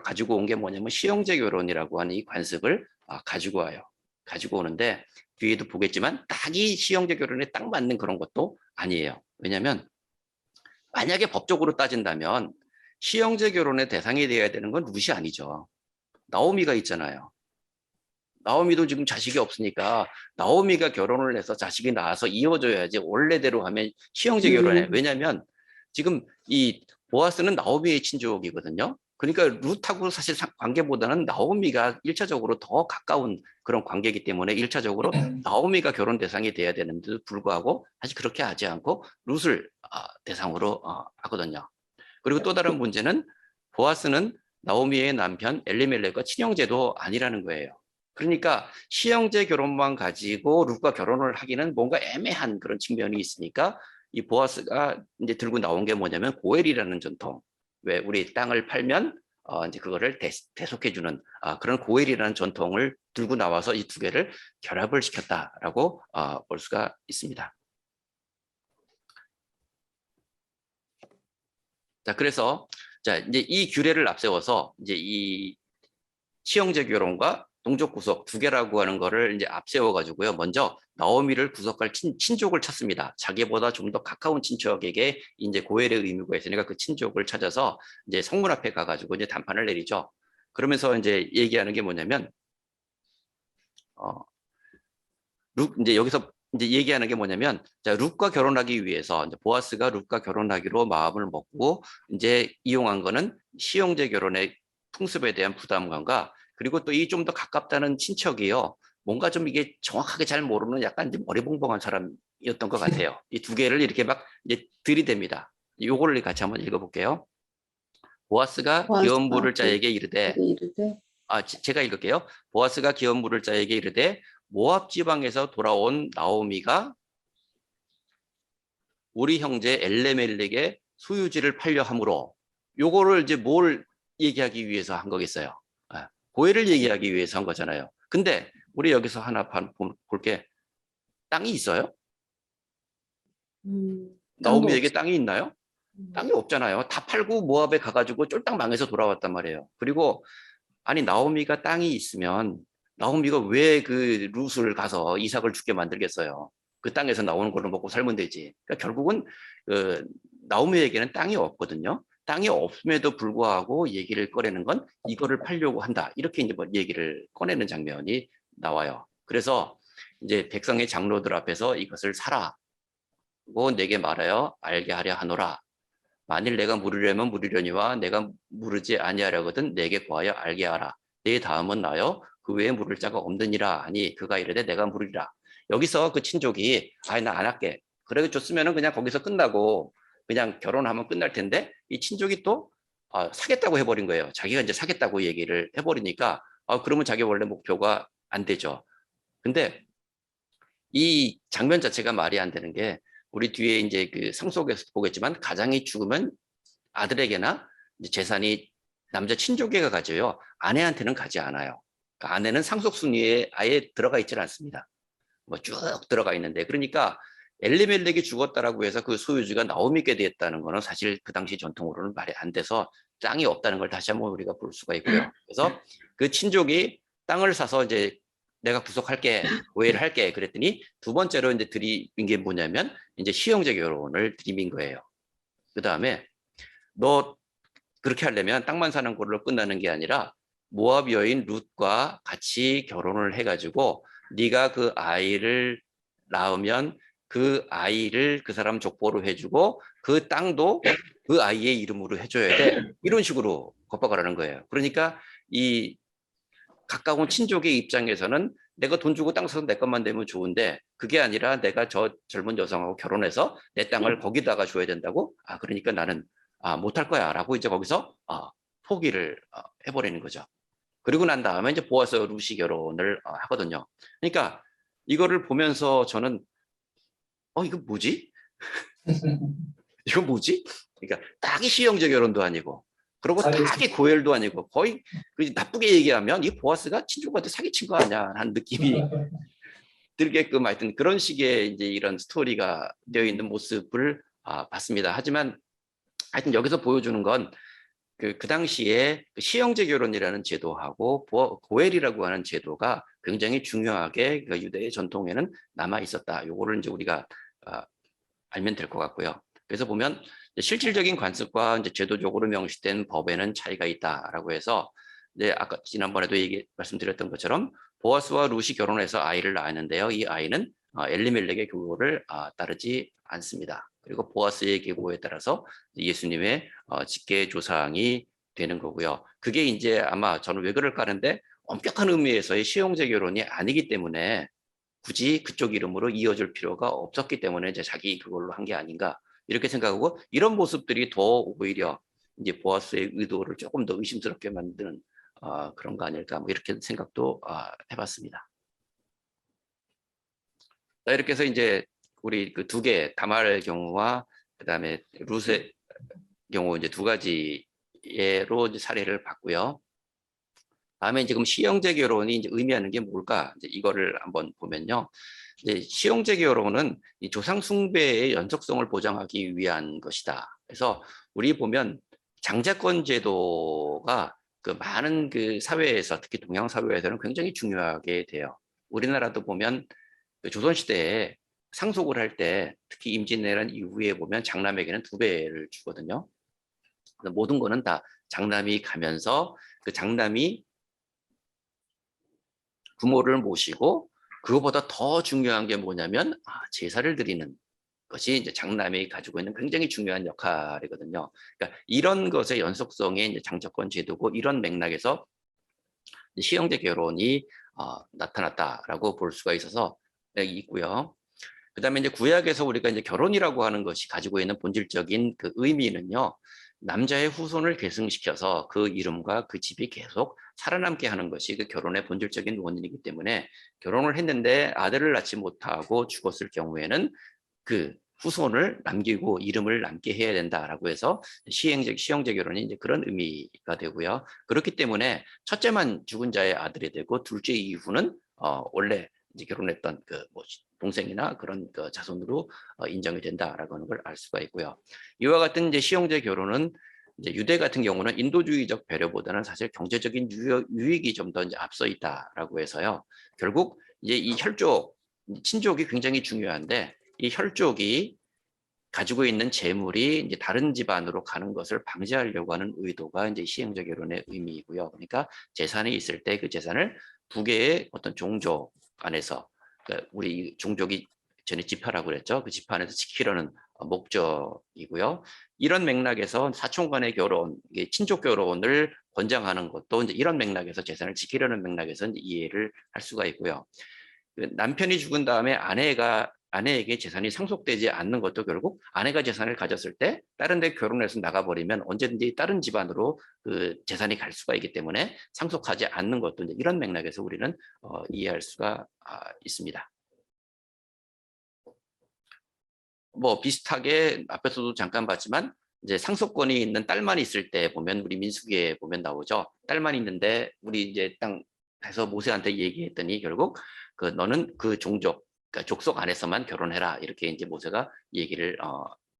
가지고 온 게 뭐냐면 시형제 결혼이라고 하는 이 관습을 가지고 와요. 가지고 오는데 뒤에도 보겠지만 딱이 시형제 결혼에 딱 맞는 그런 것도 아니에요. 왜냐하면 만약에 법적으로 따진다면 시형제 결혼의 대상이 되어야 되는 건 룻이 아니죠. 나오미가 있잖아요. 나오미도 지금 자식이 없으니까 나오미가 결혼을 해서 자식이 나와서 이어져야지 원래대로 하면 시형제 결혼해. 왜냐하면 지금 이 보아스는 나오미의 친족이거든요. 그러니까 룻하고 사실 관계보다는 나오미가 1차적으로 더 가까운 그런 관계이기 때문에 1차적으로 나오미가 결혼 대상이 돼야 되는데도 불구하고 사실 그렇게 하지 않고 룻을 대상으로 하거든요. 그리고 또 다른 문제는 보아스는 나오미의 남편 엘리멜렉과 친형제도 아니라는 거예요. 그러니까 시형제 결혼만 가지고 룻과 결혼을 하기는 뭔가 애매한 그런 측면이 있으니까 이 보아스가 이제 들고 나온 게 뭐냐면 고엘이라는 전통. 왜 우리 땅을 팔면 이제 그거를 대속해주는 그런 고엘이라는 전통을 들고 나와서 이 두 개를 결합을 시켰다라고 볼 수가 있습니다. 자, 그래서 자 이제 이 규례를 앞세워서 이제 이 시형제 결혼과 동족 구속 두 개라고 하는 거를 이제 앞세워 가지고요. 먼저 나오미를 구속할 친족을 찾습니다. 자기보다 좀 더 가까운 친척에게 이제 고엘의 의무가 있으니까 그 친족을 찾아서 이제 성문 앞에 가가지고 이제 단판을 내리죠. 그러면서 이제 얘기하는 게 뭐냐면 이제 여기서 이제 얘기하는 게 뭐냐면 자 룻과 결혼하기 위해서 이제 보아스가 룻과 결혼하기로 마음을 먹고 이제 이용한 거는 시형제 결혼의 풍습에 대한 부담감과 그리고 또 이 좀 더 가깝다는 친척이요. 뭔가 좀 이게 정확하게 잘 모르는 약간 좀 머리봉봉한 사람이었던 것 같아요. 이 두 개를 이렇게 막 이제 들이댑니다. 요거를 같이 한번 읽어볼게요. 보아스가 귀여운 물을 자에게 이르되 제가 읽을게요. 보아스가 귀여운 물을 자에게 이르되 모압 지방에서 돌아온 나오미가 우리 형제 엘레멜렉의 소유지를 팔려 함으로 요거를 이제 뭘 얘기하기 위해서 한 거겠어요. 고해를 얘기하기 위해서 한 거잖아요. 근데 우리 여기서 하나 볼게. 땅이 있어요? 나오미에게 땅이 있나요? 땅이 없잖아요. 다 팔고 모압에 가가지고 쫄딱 망해서 돌아왔단 말이에요. 그리고 아니 나오미가 땅이 있으면 나오미가 왜 그 룻을 가서 이삭을 죽게 만들겠어요? 그 땅에서 나오는 걸로 먹고 살면 되지. 그러니까 결국은 나오미에게는 땅이 없거든요. 땅이 없음에도 불구하고 얘기를 꺼내는 건 이거를 팔려고 한다. 이렇게 이제 뭐 얘기를 꺼내는 장면이 나와요. 그래서 이제 백성의 장로들 앞에서 이것을 사라고 내게 말하여 알게 하려 하노라. 만일 내가 물으려면 물으려니와 내가 물으지 아니하려거든 내게 구하여 알게 하라. 내 다음은 나요. 그 외에 물을 자가 없느니라 하니 그가 이르되 내가 물으리라. 여기서 그 친족이 아이 나 안 할게. 그래 줬으면은 그냥 거기서 끝나고 그냥 결혼하면 끝날 텐데 이 친족이 또 사겠다고 해버린 거예요. 자기가 이제 사겠다고 얘기를 해버리니까 그러면 자기 원래 목표가 안 되죠. 근데 이 장면 자체가 말이 안 되는 게 우리 뒤에 이제 그 상속에서 보겠지만 가장이 죽으면 아들에게나 이제 재산이 남자 친족에게 가져요. 아내한테는 가지 않아요. 그러니까 아내는 상속 순위에 아예 들어가 있질 않습니다. 뭐 쭉 들어가 있는데 그러니까 엘리멜렉이 죽었다라고 해서 그 소유주가 나오미께 됐다는 거는 사실 그 당시 전통으로는 말이 안 돼서 땅이 없다는 걸 다시 한번 우리가 볼 수가 있고요. 그래서 그 친족이 땅을 사서 이제 내가 구속할게, 오해를 할게 그랬더니 두 번째로 이제 들이민 게 뭐냐면 이제 시형제 결혼을 들이민 거예요. 그 다음에 너 그렇게 하려면 땅만 사는 걸로 끝나는 게 아니라 모압 여인 룻과 같이 결혼을 해가지고 네가 그 아이를 낳으면 그 아이를 그 사람 족보로 해주고 그 땅도 그 아이의 이름으로 해줘야 돼. 이런 식으로 겁박을 하는 거예요. 그러니까 이 가까운 친족의 입장에서는 내가 돈 주고 땅 사서 내 것만 되면 좋은데 그게 아니라 내가 저 젊은 여성하고 결혼해서 내 땅을 거기다가 줘야 된다고? 그러니까 나는 못할 거야 라고 이제 거기서 포기를 해버리는 거죠. 그리고 난 다음에 이제 보아스 루시 결혼을 하거든요. 그러니까 이거를 보면서 저는 이거 뭐지? 이거 뭐지? 그러니까 딱이 시형제 결혼도 아니고 그리고 딱이 고엘도 아니고 거의 나쁘게 얘기하면 이 보아스가 친족한테 사기친 거 아니야 하는 느낌이 들게끔 하여튼 그런 식의 이제 이런 스토리가 되어 있는 모습을 봤습니다. 하지만 하여튼 여기서 보여주는 건 그 당시에 그 시형제 결혼이라는 제도하고 고엘이라고 하는 제도가 굉장히 중요하게 그 유대의 전통에는 남아 있었다. 요거를 이제 우리가 알면 될 것 같고요. 그래서 보면 실질적인 관습과 이제 제도적으로 명시된 법에는 차이가 있다라고 해서 이제 아까 지난번에도 말씀드렸던 것처럼 보아스와 룻이 결혼해서 아이를 낳았는데요. 이 아이는 엘리멜렉의 계보를 따르지 않습니다. 그리고 보아스의 계보에 따라서 예수님의 직계 조상이 되는 거고요. 그게 이제 아마 저는 왜 그럴까 하는데 엄격한 의미에서의 시형제 결혼이 아니기 때문에 굳이 그쪽 이름으로 이어줄 필요가 없었기 때문에 이제 자기 그걸로 한 게 아닌가 이렇게 생각하고 이런 모습들이 더 오히려 이제 보아스의 의도를 조금 더 의심스럽게 만드는 그런 거 아닐까 뭐 이렇게 생각도 해봤습니다. 자, 이렇게 해서 이제 우리 그 두 개 다말의 경우와 그다음에 룻의 경우 이제 두 가지로 이제 사례를 봤고요. 다음에 이제 그럼 시형제 결혼이 이제 의미하는 게 뭘까? 이제 이거를 한번 보면요. 이제 시형제 결혼은 이 조상 숭배의 연속성을 보장하기 위한 것이다. 그래서 우리 보면 장자권 제도가 그 많은 그 사회에서 특히 동양 사회에서는 굉장히 중요하게 돼요. 우리나라도 보면 그 조선시대에 상속을 할 때 특히 임진왜란 이후에 보면 장남에게는 2배를 주거든요. 모든 거는 다 장남이 가면서 그 장남이 부모를 모시고 그거보다 더 중요한 게 뭐냐면 제사를 드리는 것이 이제 장남이 가지고 있는 굉장히 중요한 역할이거든요. 그러니까 이런 것의 연속성의 이제 장자권 제도고 이런 맥락에서 시형제 결혼이 나타났다라고 볼 수가 있고요. 그다음에 이제 구약에서 우리가 이제 결혼이라고 하는 것이 가지고 있는 본질적인 그 의미는요. 남자의 후손을 계승시켜서 그 이름과 그 집이 계속 살아남게 하는 것이 그 결혼의 본질적인 원인이기 때문에 결혼을 했는데 아들을 낳지 못하고 죽었을 경우에는 그 후손을 남기고 이름을 남게 해야 된다라고 해서 시형제 결혼이 이제 그런 의미가 되고요. 그렇기 때문에 첫째만 죽은 자의 아들이 되고 둘째 이후는 원래 이제 결혼했던 그 뭐 동생이나 그런 그 자손으로 인정이 된다라고 하는 걸 알 수가 있고요. 이와 같은 이제 시형제 결혼은 이제 유대 같은 경우는 인도주의적 배려보다는 사실 경제적인 유익이 좀 더 앞서 있다라고 해서요. 결국 이제 이 혈족, 친족이 굉장히 중요한데 이 혈족이 가지고 있는 재물이 이제 다른 집안으로 가는 것을 방지하려고 하는 의도가 이제 시형제 결혼의 의미이고요. 그러니까 재산이 있을 때 그 재산을 두 개의 어떤 종족 안에서 그러니까 우리 종족이 전에 지파라고 그랬죠. 그 지파 안에서 지키려는 목적이고요. 이런 맥락에서 사촌 간의 결혼, 친족 결혼을 권장하는 것도 이제 이런 맥락에서 재산을 지키려는 맥락에서 이제 이해를 할 수가 있고요. 남편이 죽은 다음에 아내에게 재산이 상속되지 않는 것도 결국 아내가 재산을 가졌을 때 다른 데 결혼해서 나가버리면 언제든지 다른 집안으로 그 재산이 갈 수가 있기 때문에 상속하지 않는 것도 이제 이런 맥락에서 우리는 이해할 수가 있습니다. 뭐 비슷하게 앞에서도 잠깐 봤지만 이제 상속권이 있는 딸만 있을 때 보면 우리 민수기에 보면 나오죠. 딸만 있는데 우리 이제 땅 해서 모세한테 얘기했더니 결국 그 너는 그 종족, 그러니까 족속 안에서만 결혼해라 이렇게 이제 모세가 얘기를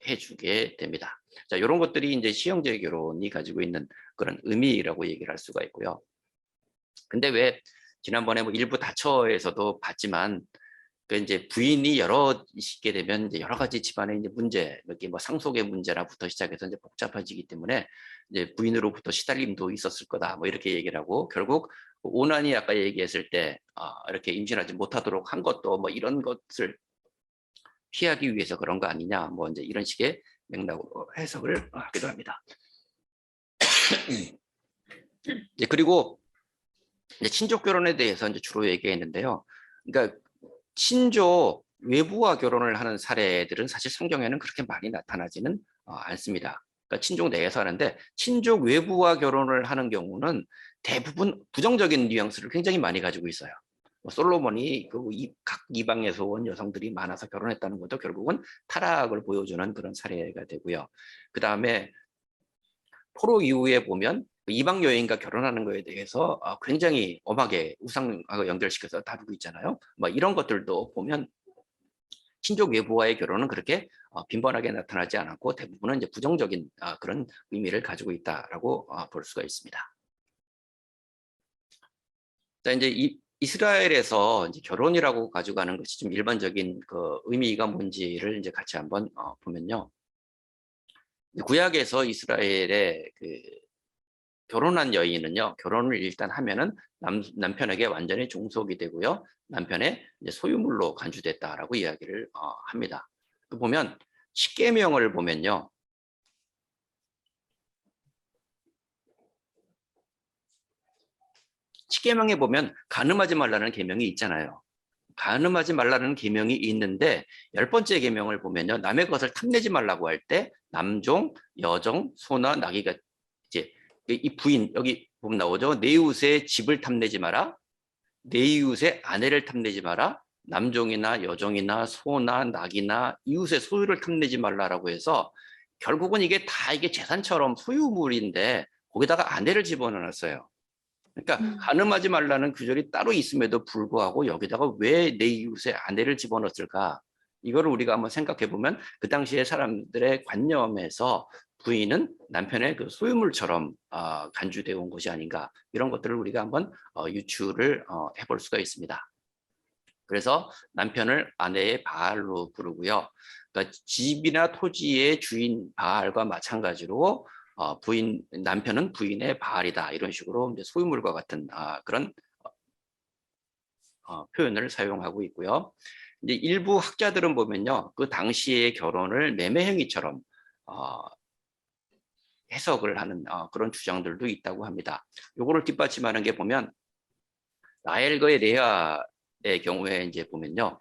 해주게 됩니다. 자, 이런 것들이 이제 시형제 결혼이 가지고 있는 그런 의미라고 얘기를 할 수가 있고요. 근데 왜 지난번에 뭐 일부 다처에서도 봤지만 그 이제 부인이 여럿이게 되면 이제 여러 가지 집안의 이제 문제, 이렇게 뭐 상속의 문제라부터 시작해서 이제 복잡해지기 때문에 이제 부인으로부터 시달림도 있었을 거다. 뭐 이렇게 얘기를 하고 결국 오난이 아까 얘기했을 때 이렇게 임신하지 못하도록 한 것도 뭐 이런 것을 피하기 위해서 그런 거 아니냐. 뭐 이제 이런 식의 맥락으로 해석을 하기도 합니다. 그리고 이제 친족 결혼에 대해서 이제 주로 얘기했는데요. 그러니까 친족 외부와 결혼을 하는 사례들은 사실 성경에는 그렇게 많이 나타나지는 않습니다. 그러니까 친족 내에서 하는데 친족 외부와 결혼을 하는 경우는 대부분 부정적인 뉘앙스를 굉장히 많이 가지고 있어요. 솔로몬이 각 이방에서 온 여성들이 많아서 결혼했다는 것도 결국은 타락을 보여주는 그런 사례가 되고요. 그 다음에 포로 이후에 보면 이방 여인과 결혼하는 것에 대해서 굉장히 엄하게 우상하고 연결시켜서 다루고 있잖아요. 뭐 이런 것들도 보면 친족 외부와의 결혼은 그렇게 빈번하게 나타나지 않았고 대부분은 이제 부정적인 그런 의미를 가지고 있다라고 볼 수가 있습니다. 자, 이제 이스라엘에서 이제 결혼이라고 가져가는 것이 좀 일반적인 그 의미가 뭔지를 이제 같이 한번 보면요. 구약에서 이스라엘의 그 결혼한 여인은요, 결혼을 일단 하면은 남편에게 완전히 종속이 되고요, 남편의 이제 소유물로 간주됐다라고 이야기를 합니다. 보면 십계명을 보면요, 십계명에 보면 간음하지 말라는 계명이 있잖아요. 간음하지 말라는 계명이 있는데 10번째 계명을 보면요, 남의 것을 탐내지 말라고 할 때 남종, 여종, 소나 나귀가 이제 이 부인 여기 보면 나오죠. 내 이웃의 집을 탐내지 마라. 내 이웃의 아내를 탐내지 마라. 남종이나 여종이나 소나 낙이나 이웃의 소유를 탐내지 말라라고 해서 결국은 이게 다 이게 재산처럼 소유물인데 거기다가 아내를 집어넣었어요. 그러니까 간음하지 말라는 규절이 따로 있음에도 불구하고 여기다가 왜 내 이웃의 아내를 집어넣었을까? 이거를 우리가 한번 생각해 보면 그 당시에 사람들의 관념에서 부인은 남편의 그 소유물처럼 간주되어 온 것이 아닌가, 이런 것들을 우리가 한번 유추를 해볼 수가 있습니다. 그래서 남편을 아내의 바알로 부르고요. 그러니까 집이나 토지의 주인 바알과 마찬가지로 남편은 부인의 바알이다, 이런 식으로 이제 소유물과 같은 그런 표현을 사용하고 있고요. 이제 일부 학자들은 보면요, 그 당시의 결혼을 매매 행위처럼 해석을 하는 그런 주장들도 있다고 합니다. 요거를 뒷받침하는 게 보면 라헬과의 레아의 경우에 이제 보면요,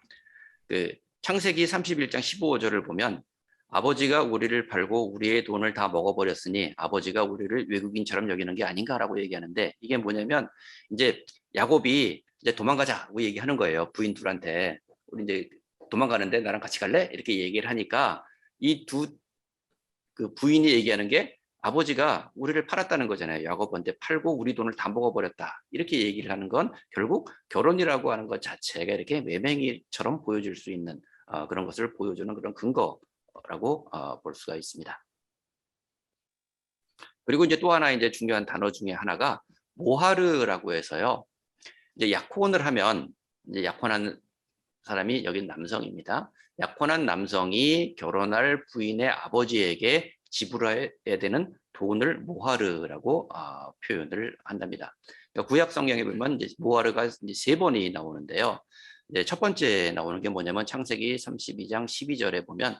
그 창세기 31장 15절을 보면 아버지가 우리를 팔고 우리의 돈을 다 먹어버렸으니 아버지가 우리를 외국인처럼 여기는 게 아닌가라고 얘기하는데, 이게 뭐냐면 이제 야곱이 이제 도망가자고 얘기하는 거예요. 부인 둘한테 우리 이제 도망가는데 나랑 같이 갈래? 이렇게 얘기를 하니까 이 그 부인이 얘기하는 게 아버지가 우리를 팔았다는 거잖아요. 야곱한테 팔고 우리 돈을 다 먹어버렸다, 이렇게 얘기를 하는 건 결국 결혼이라고 하는 것 자체가 이렇게 매매행위처럼 보여질 수 있는 그런 것을 보여주는 그런 근거라고 볼 수가 있습니다. 그리고 이제 또 하나 이제 중요한 단어 중에 하나가 모하르라고 해서요. 이제 약혼을 하면 이제 약혼한 사람이 여기 남성입니다. 약혼한 남성이 결혼할 부인의 아버지에게 지불해야 되는 돈을 모하르라고 표현을 한답니다. 그러니까 구약 성경에 보면 이제 모하르가 이제 3번이 나오는데요. 이제 첫 번째 나오는 게 뭐냐면 창세기 32장 12절에 보면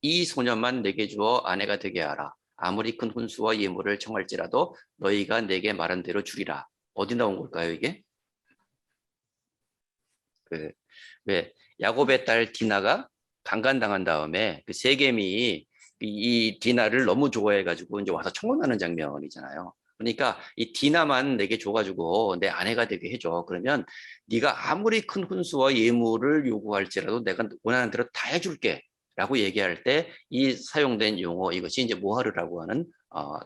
이 소년만 내게 주어 아내가 되게 하라. 아무리 큰 혼수와 예물을 청할지라도 너희가 내게 말한 대로 주리라. 어디 나온 걸까요, 이게? 왜 야곱의 딸 디나가 강간당한 다음에 그 세겜이 이 디나를 너무 좋아해가지고 이제 와서 청혼하는 장면이잖아요. 그러니까 이 디나만 내게 줘가지고 내 아내가 되게 해줘. 그러면 네가 아무리 큰 혼수와 예물을 요구할지라도 내가 원하는 대로 다 해줄게 라고 얘기할 때 이 사용된 용어, 이것이 이제 모하르라고 하는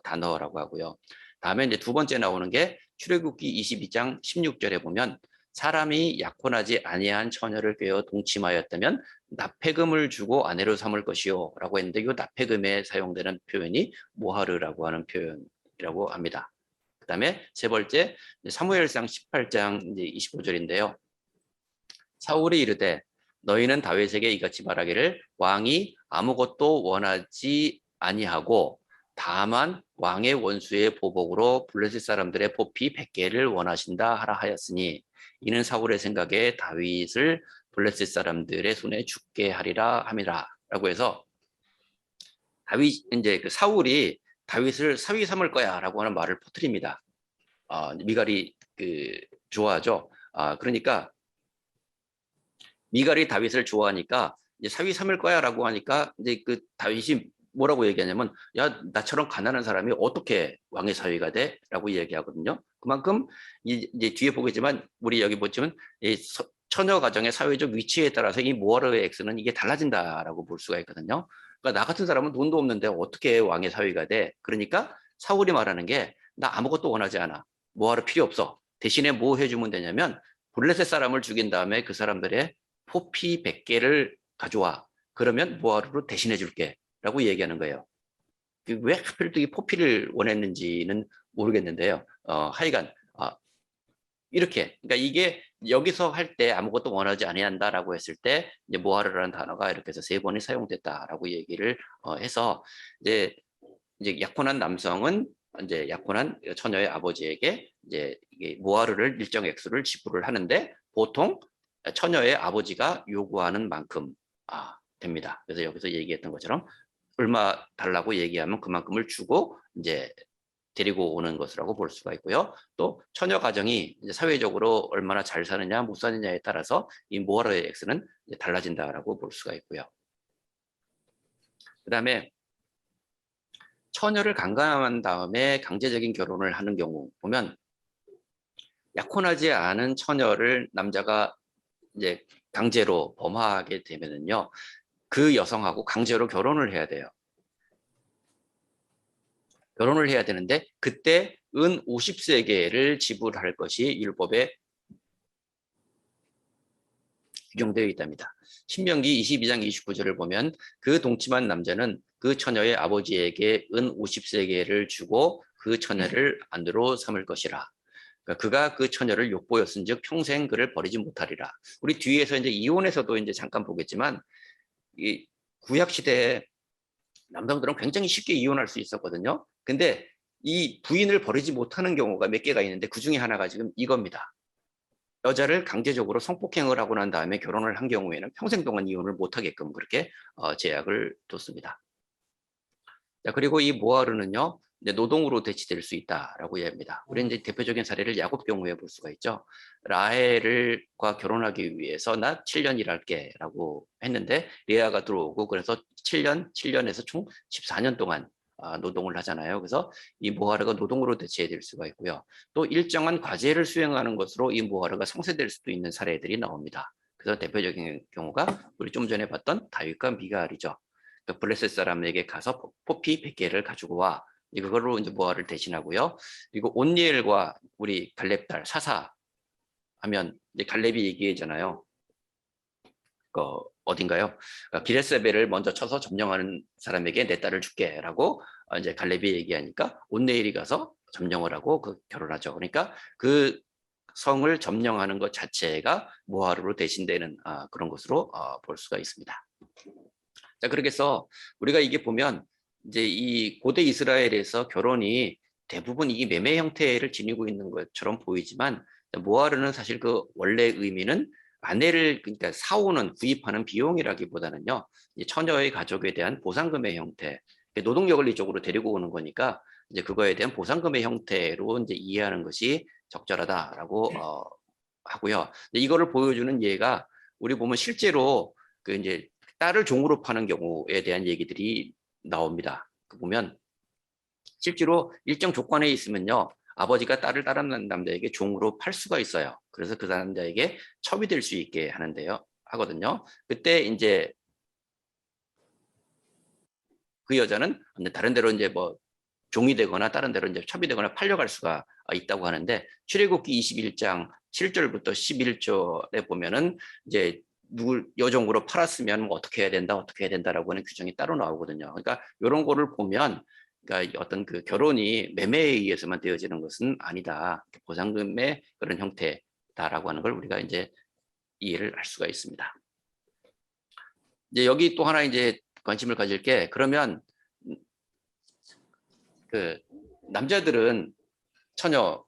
단어라고 하고요. 다음에 이제 두 번째 나오는 게 출애굽기 22장 16절에 보면 사람이 약혼하지 아니한 처녀를 꿰어 동침하였다면 납폐금을 주고 아내로 삼을 것이요 라고 했는데, 이 납폐금에 사용되는 표현이 모하르라고 하는 표현이라고 합니다. 그 다음에 세 번째 사무엘상 18장 25절인데요. 사울이 이르되 너희는 다윗에게 이같이 말하기를 왕이 아무것도 원하지 아니하고 다만 왕의 원수의 보복으로 블레셋 사람들의 포피 100개를 원하신다 하라 하였으니 이는 사울의 생각에 다윗을 블레셋 사람들의 손에 죽게 하리라 함이라 라고 해서 이제 그 사울이 다윗을 사위 삼을 거야 라고 하는 말을 퍼뜨립니다. 미갈이 좋아하죠. 그러니까 미갈이 다윗을 좋아하니까 이제 사위 삼을 거야 라고 하니까 이제 그 다윗이 뭐라고 얘기하냐면, 야, 나처럼 가난한 사람이 어떻게 왕의 사위가 돼? 라고 얘기하거든요. 그만큼 이제 뒤에 보겠지만 우리 여기 보시면 이 처녀 가정의 사회적 위치에 따라서 이 모하르의 X는 이게 달라진다라고 볼 수가 있거든요. 그러니까 나 같은 사람은 돈도 없는데 어떻게 왕의 사위가 돼? 그러니까 사울이 말하는 게 나 아무것도 원하지 않아. 모하르 필요 없어. 대신에 뭐 해주면 되냐면 블레셋 사람을 죽인 다음에 그 사람들의 포피 100개를 가져와. 그러면 모하루로 대신해 줄게. 라고 얘기하는 거예요. 왜 하필 또 이 포피를 원했는지는 모르겠는데요. 하여간 이렇게, 그러니까 이게 여기서 할 때 아무것도 원하지 아니한다라고 했을 때 이제 모하르라는 단어가 이렇게 해서 3번이 사용됐다라고 얘기를 해서 이제 약혼한 남성은 이제 약혼한 처녀의 아버지에게 이제 이게 모하르를 일정 액수를 지불을 하는데 보통 처녀의 아버지가 요구하는 만큼 됩니다. 그래서 여기서 얘기했던 것처럼 얼마 달라고 얘기하면 그만큼을 주고 이제 데리고 오는 것이라고 볼 수가 있고요. 또 처녀 가정이 이제 사회적으로 얼마나 잘 사느냐 못 사느냐에 따라서 이 모하르의 액수는 이제 달라진다라고 볼 수가 있고요. 그다음에 처녀를 강간한 다음에 강제적인 결혼을 하는 경우 보면 약혼하지 않은 처녀를 남자가 이제 강제로 범하게 되면은요, 그 여성하고 강제로 결혼을 해야 돼요. 결혼을 해야 되는데 그때 은 50세계를 지불할 것이 율법에 규정되어 있답니다. 신명기 22장 29절을 보면 그 동침한 남자는 그 처녀의 아버지에게 은 50세계를 주고 그 처녀를 안으로 삼을 것이라. 그러니까 그가 그 처녀를 욕보였은즉 평생 그를 버리지 못하리라. 우리 뒤에서 이제 이혼에서도 이제 잠깐 보겠지만 이 구약 시대에 남성들은 굉장히 쉽게 이혼할 수 있었거든요. 근데 이 부인을 버리지 못하는 경우가 몇 개가 있는데 그 중에 하나가 지금 이겁니다. 여자를 강제적으로 성폭행을 하고 난 다음에 결혼을 한 경우에는 평생 동안 이혼을 못하게끔 그렇게 제약을 뒀습니다. 자, 그리고 이 모하르는요, 노동으로 대치될 수 있다라고 이야기합니다. 우리는 이제 대표적인 사례를 야곱 경우에 볼 수가 있죠. 라헬과 결혼하기 위해서 나 7년 일할게라고 했는데 레아가 들어오고 그래서 7년에서 총 14년 동안 노동을 하잖아요. 그래서 이 모하르가 노동으로 대체될 수가 있고요. 또 일정한 과제를 수행하는 것으로 이 모하르가 상쇄될 수도 있는 사례들이 나옵니다. 그래서 대표적인 경우가 우리 좀 전에 봤던 다윗과 미갈이죠. 그 블레셋 사람에게 가서 포피 100개를 가지고 와. 그걸로 이제 모하를 대신하고요. 그리고 온니엘과 우리 갈렙 딸 사사 하면 이제 갈렙이 얘기했잖아요. 어딘가요? 기레세벨을 먼저 쳐서 점령하는 사람에게 내 딸을 줄게라고 이제 갈렙이 얘기하니까 온니엘이 가서 점령을 하고 그 결혼하죠. 그러니까 그 성을 점령하는 것 자체가 모하르로 대신되는 그런 것으로 볼 수가 있습니다. 자, 그렇게 해서 우리가 이게 보면 이제 이 고대 이스라엘에서 결혼이 대부분 이 매매 형태를 지니고 있는 것처럼 보이지만 모하르는 사실 그 원래 의미는 아내를 그러니까 사오는 구입하는 비용이라기보다는요, 처녀의 가족에 대한 보상금의 형태, 노동력을 이쪽으로 데리고 오는 거니까 이제 그거에 대한 보상금의 형태로 이제 이해하는 것이 적절하다라고 하고요. 이거를 보여주는 예가 우리 보면 실제로 그 이제 딸을 종으로 파는 경우에 대한 얘기들이 나옵니다. 보면 실제로 일정 조건에 있으면요, 아버지가 딸을 다른 남자에게 종으로 팔 수가 있어요. 그래서 그 남자에게 첩이 될 수 있게 하거든요. 그때 이제 그 여자는 다른 데로 이제 뭐 종이 되거나 다른 데로 이제 첩이 되거나 팔려갈 수가 있다고 하는데 출애굽기 21장 7절부터 11절에 보면은 이제 누굴 여종으로 팔았으면 뭐 어떻게 해야 된다라고 하는 규정이 따로 나오거든요. 그러니까 이런 거를 보면 그러니까 어떤 그 결혼이 매매에 의해서만 되어지는 것은 아니다. 보상금의 그런 형태다라고 하는 걸 우리가 이제 이해를 할 수가 있습니다. 이제 여기 또 하나 이제 관심을 가질 게 그러면 그 남자들은 처녀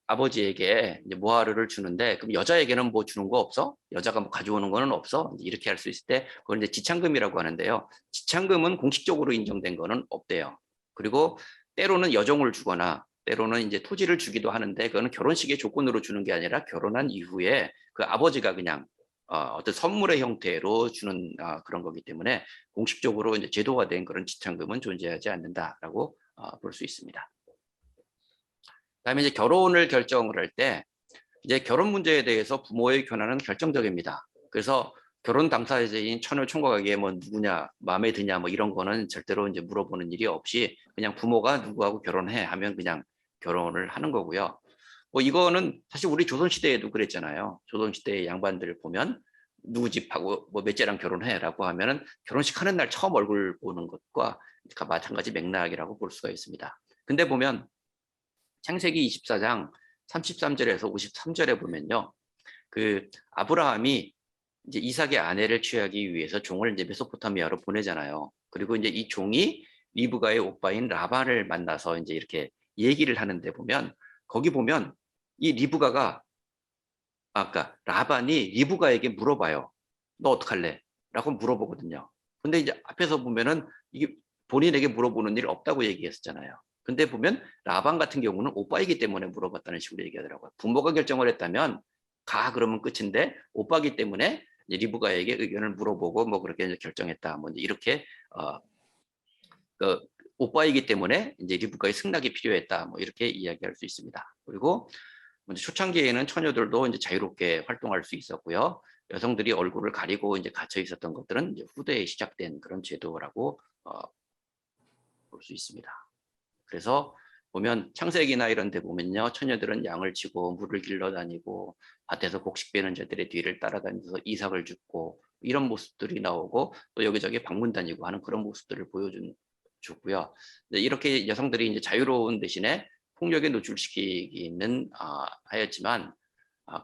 아버지에게 이제 모하르를 주는데 그럼 여자에게는 뭐 주는 거 없어? 여자가 뭐 가져오는 거는 없어? 이렇게 할 수 있을 때 그걸 이제 지참금이라고 하는데요. 지참금은 공식적으로 인정된 거는 없대요. 그리고 때로는 여종을 주거나 때로는 이제 토지를 주기도 하는데 그거는 결혼식의 조건으로 주는 게 아니라 결혼한 이후에 그 아버지가 그냥 어떤 선물의 형태로 주는 그런 거기 때문에 공식적으로 이제 제도화된 그런 지참금은 존재하지 않는다라고 볼 수 있습니다. 그다음에 이제 결혼을 결정을 할 때 이제 결혼 문제에 대해서 부모의 권한은 결정적입니다. 그래서 결혼 당사자인 처녀 총각에게 뭐 누구냐 마음에 드냐 뭐 이런 거는 절대로 이제 물어보는 일이 없이 그냥 부모가 누구하고 결혼해 하면 그냥 결혼을 하는 거고요. 뭐 이거는 사실 우리 조선 시대에도 그랬잖아요. 조선 시대의 양반들 보면 누구 집하고 뭐 몇째랑 결혼해라고 하면은 결혼식 하는 날 처음 얼굴 보는 것과 마찬가지 맥락이라고 볼 수가 있습니다. 근데 보면 창세기 24장 33절에서 53절에 보면요. 그 아브라함이 이제 이삭의 아내를 취하기 위해서 종을 이제 메소포타미아로 보내잖아요. 그리고 이제 이 종이 리브가의 오빠인 라반을 만나서 이제 이렇게 얘기를 하는데 보면 거기 보면 이 리브가가 아까 라반이 리브가에게 물어봐요. 너 어떡할래? 라고 물어보거든요. 근데 이제 앞에서 보면은 이게 본인에게 물어보는 일 없다고 얘기했었잖아요. 근데 보면 라반 같은 경우는 오빠이기 때문에 물어봤다는 식으로 얘기하더라고요. 부모가 결정을 했다면 가 그러면 끝인데 오빠기 때문에 리브가에게 의견을 물어보고 뭐 그렇게 이제 결정했다. 뭐 이렇게 그 오빠이기 때문에 이제 리브가의 승낙이 필요했다. 뭐 이렇게 이야기할 수 있습니다. 그리고 먼저 초창기에는 처녀들도 이제 자유롭게 활동할 수 있었고요. 여성들이 얼굴을 가리고 이제 갇혀 있었던 것들은 이제 후대에 시작된 그런 제도라고 볼 수 있습니다. 그래서 보면 창세기나 이런 데 보면요. 처녀들은 양을 치고 물을 길러 다니고 밭에서 곡식 베는 자들의 뒤를 따라다니면서 이삭을 줍고 이런 모습들이 나오고 또 여기저기 방문 다니고 하는 그런 모습들을 보여주고요. 이렇게 여성들이 이제 자유로운 대신에 폭력에 노출시키기는 하였지만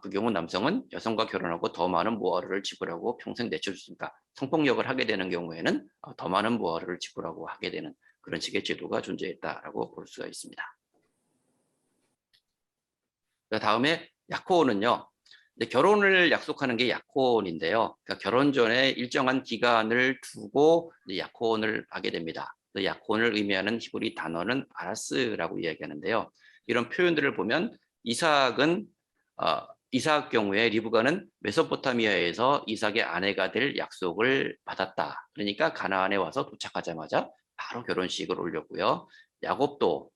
그 경우 남성은 여성과 결혼하고 더 많은 모아를 지불하고 평생 내쳐줄 수 있다. 성폭력을 하게 되는 경우에는 더 많은 모아를 지불하고 하게 되는 그런 식의 제도가 존재했다라고 볼 수가 있습니다. 다음에 약혼은요. 결혼을 약속하는 게 약혼인데요. 그러니까 결혼 전에 일정한 기간을 두고 약혼을 하게 됩니다. 약혼을 의미하는 히브리 단어는 아라스라고 이야기하는데요. 이런 표현들을 보면 이삭은 이삭 경우에 리브가는 메소포타미아에서 이삭의 아내가 될 약속을 받았다. 그러니까 가나안에 와서 도착하자마자 바로 결혼식을 올렸고요. 야곱도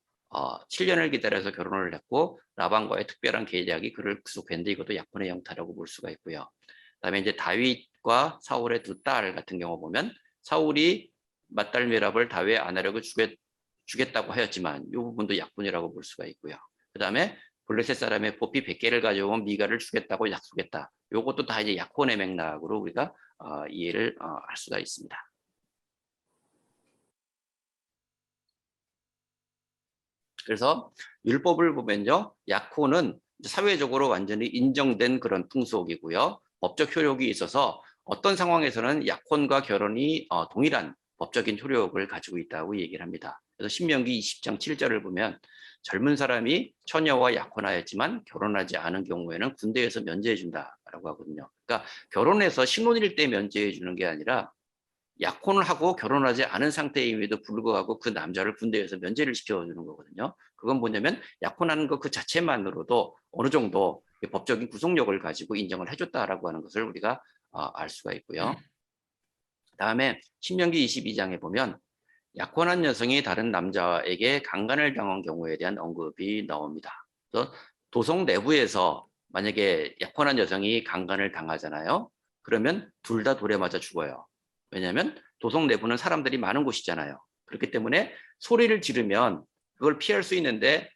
7년을 기다려서 결혼을 했고 라반과의 특별한 계약이 그를 구속했는데 이것도 약혼의 형태라고 볼 수가 있고요. 그다음에 이제 다윗과 사울의 두 딸 같은 경우 보면 사울이 맏딸 메랍을 다윗의 아내라고 주겠다고 하였지만 이 부분도 약혼이라고 볼 수가 있고요. 그다음에 블레셋 사람의 포피 100개를 가져온 미가를 주겠다고 약속했다. 이것도 다 이제 약혼의 맥락으로 우리가 이해를 할 수가 있습니다. 그래서 율법을 보면요. 약혼은 사회적으로 완전히 인정된 그런 풍속이고요. 법적 효력이 있어서 어떤 상황에서는 약혼과 결혼이 동일한 법적인 효력을 가지고 있다고 얘기를 합니다. 그래서 신명기 20장 7절을 보면 젊은 사람이 처녀와 약혼하였지만 결혼하지 않은 경우에는 군대에서 면제해 준다라고 하거든요. 그러니까 결혼해서 신혼일 때 면제해 주는 게 아니라 약혼을 하고 결혼하지 않은 상태임에도 불구하고 그 남자를 군대에서 면제를 시켜주는 거거든요. 그건 뭐냐면 약혼하는 것 그 자체만으로도 어느 정도 법적인 구속력을 가지고 인정을 해줬다라고 하는 것을 우리가 알 수가 있고요. 다음에 신명기 22장에 보면 약혼한 여성이 다른 남자에게 강간을 당한 경우에 대한 언급이 나옵니다. 그래서 도성 내부에서 만약에 약혼한 여성이 강간을 당하잖아요. 그러면 둘 다 돌에 맞아 죽어요. 왜냐하면 도성 내부는 사람들이 많은 곳이잖아요. 그렇기 때문에 소리를 지르면 그걸 피할 수 있는데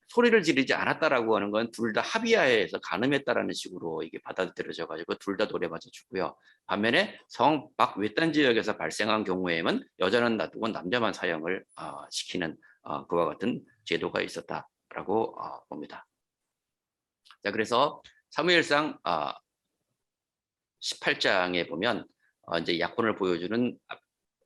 소리를 지르지 않았다라고 하는 건 둘 다 합의하에서 간음했다라는 식으로 이게 받아들여져 가지고 둘 다 돌에 맞아 죽고요. 반면에 성 밖 외딴 지역에서 발생한 경우에는 여자는 놔두고 남자만 사형을 시키는 그와 같은 제도가 있었다라고 봅니다. 자, 그래서 사무엘상 18장에 보면 이제 약혼을 보여주는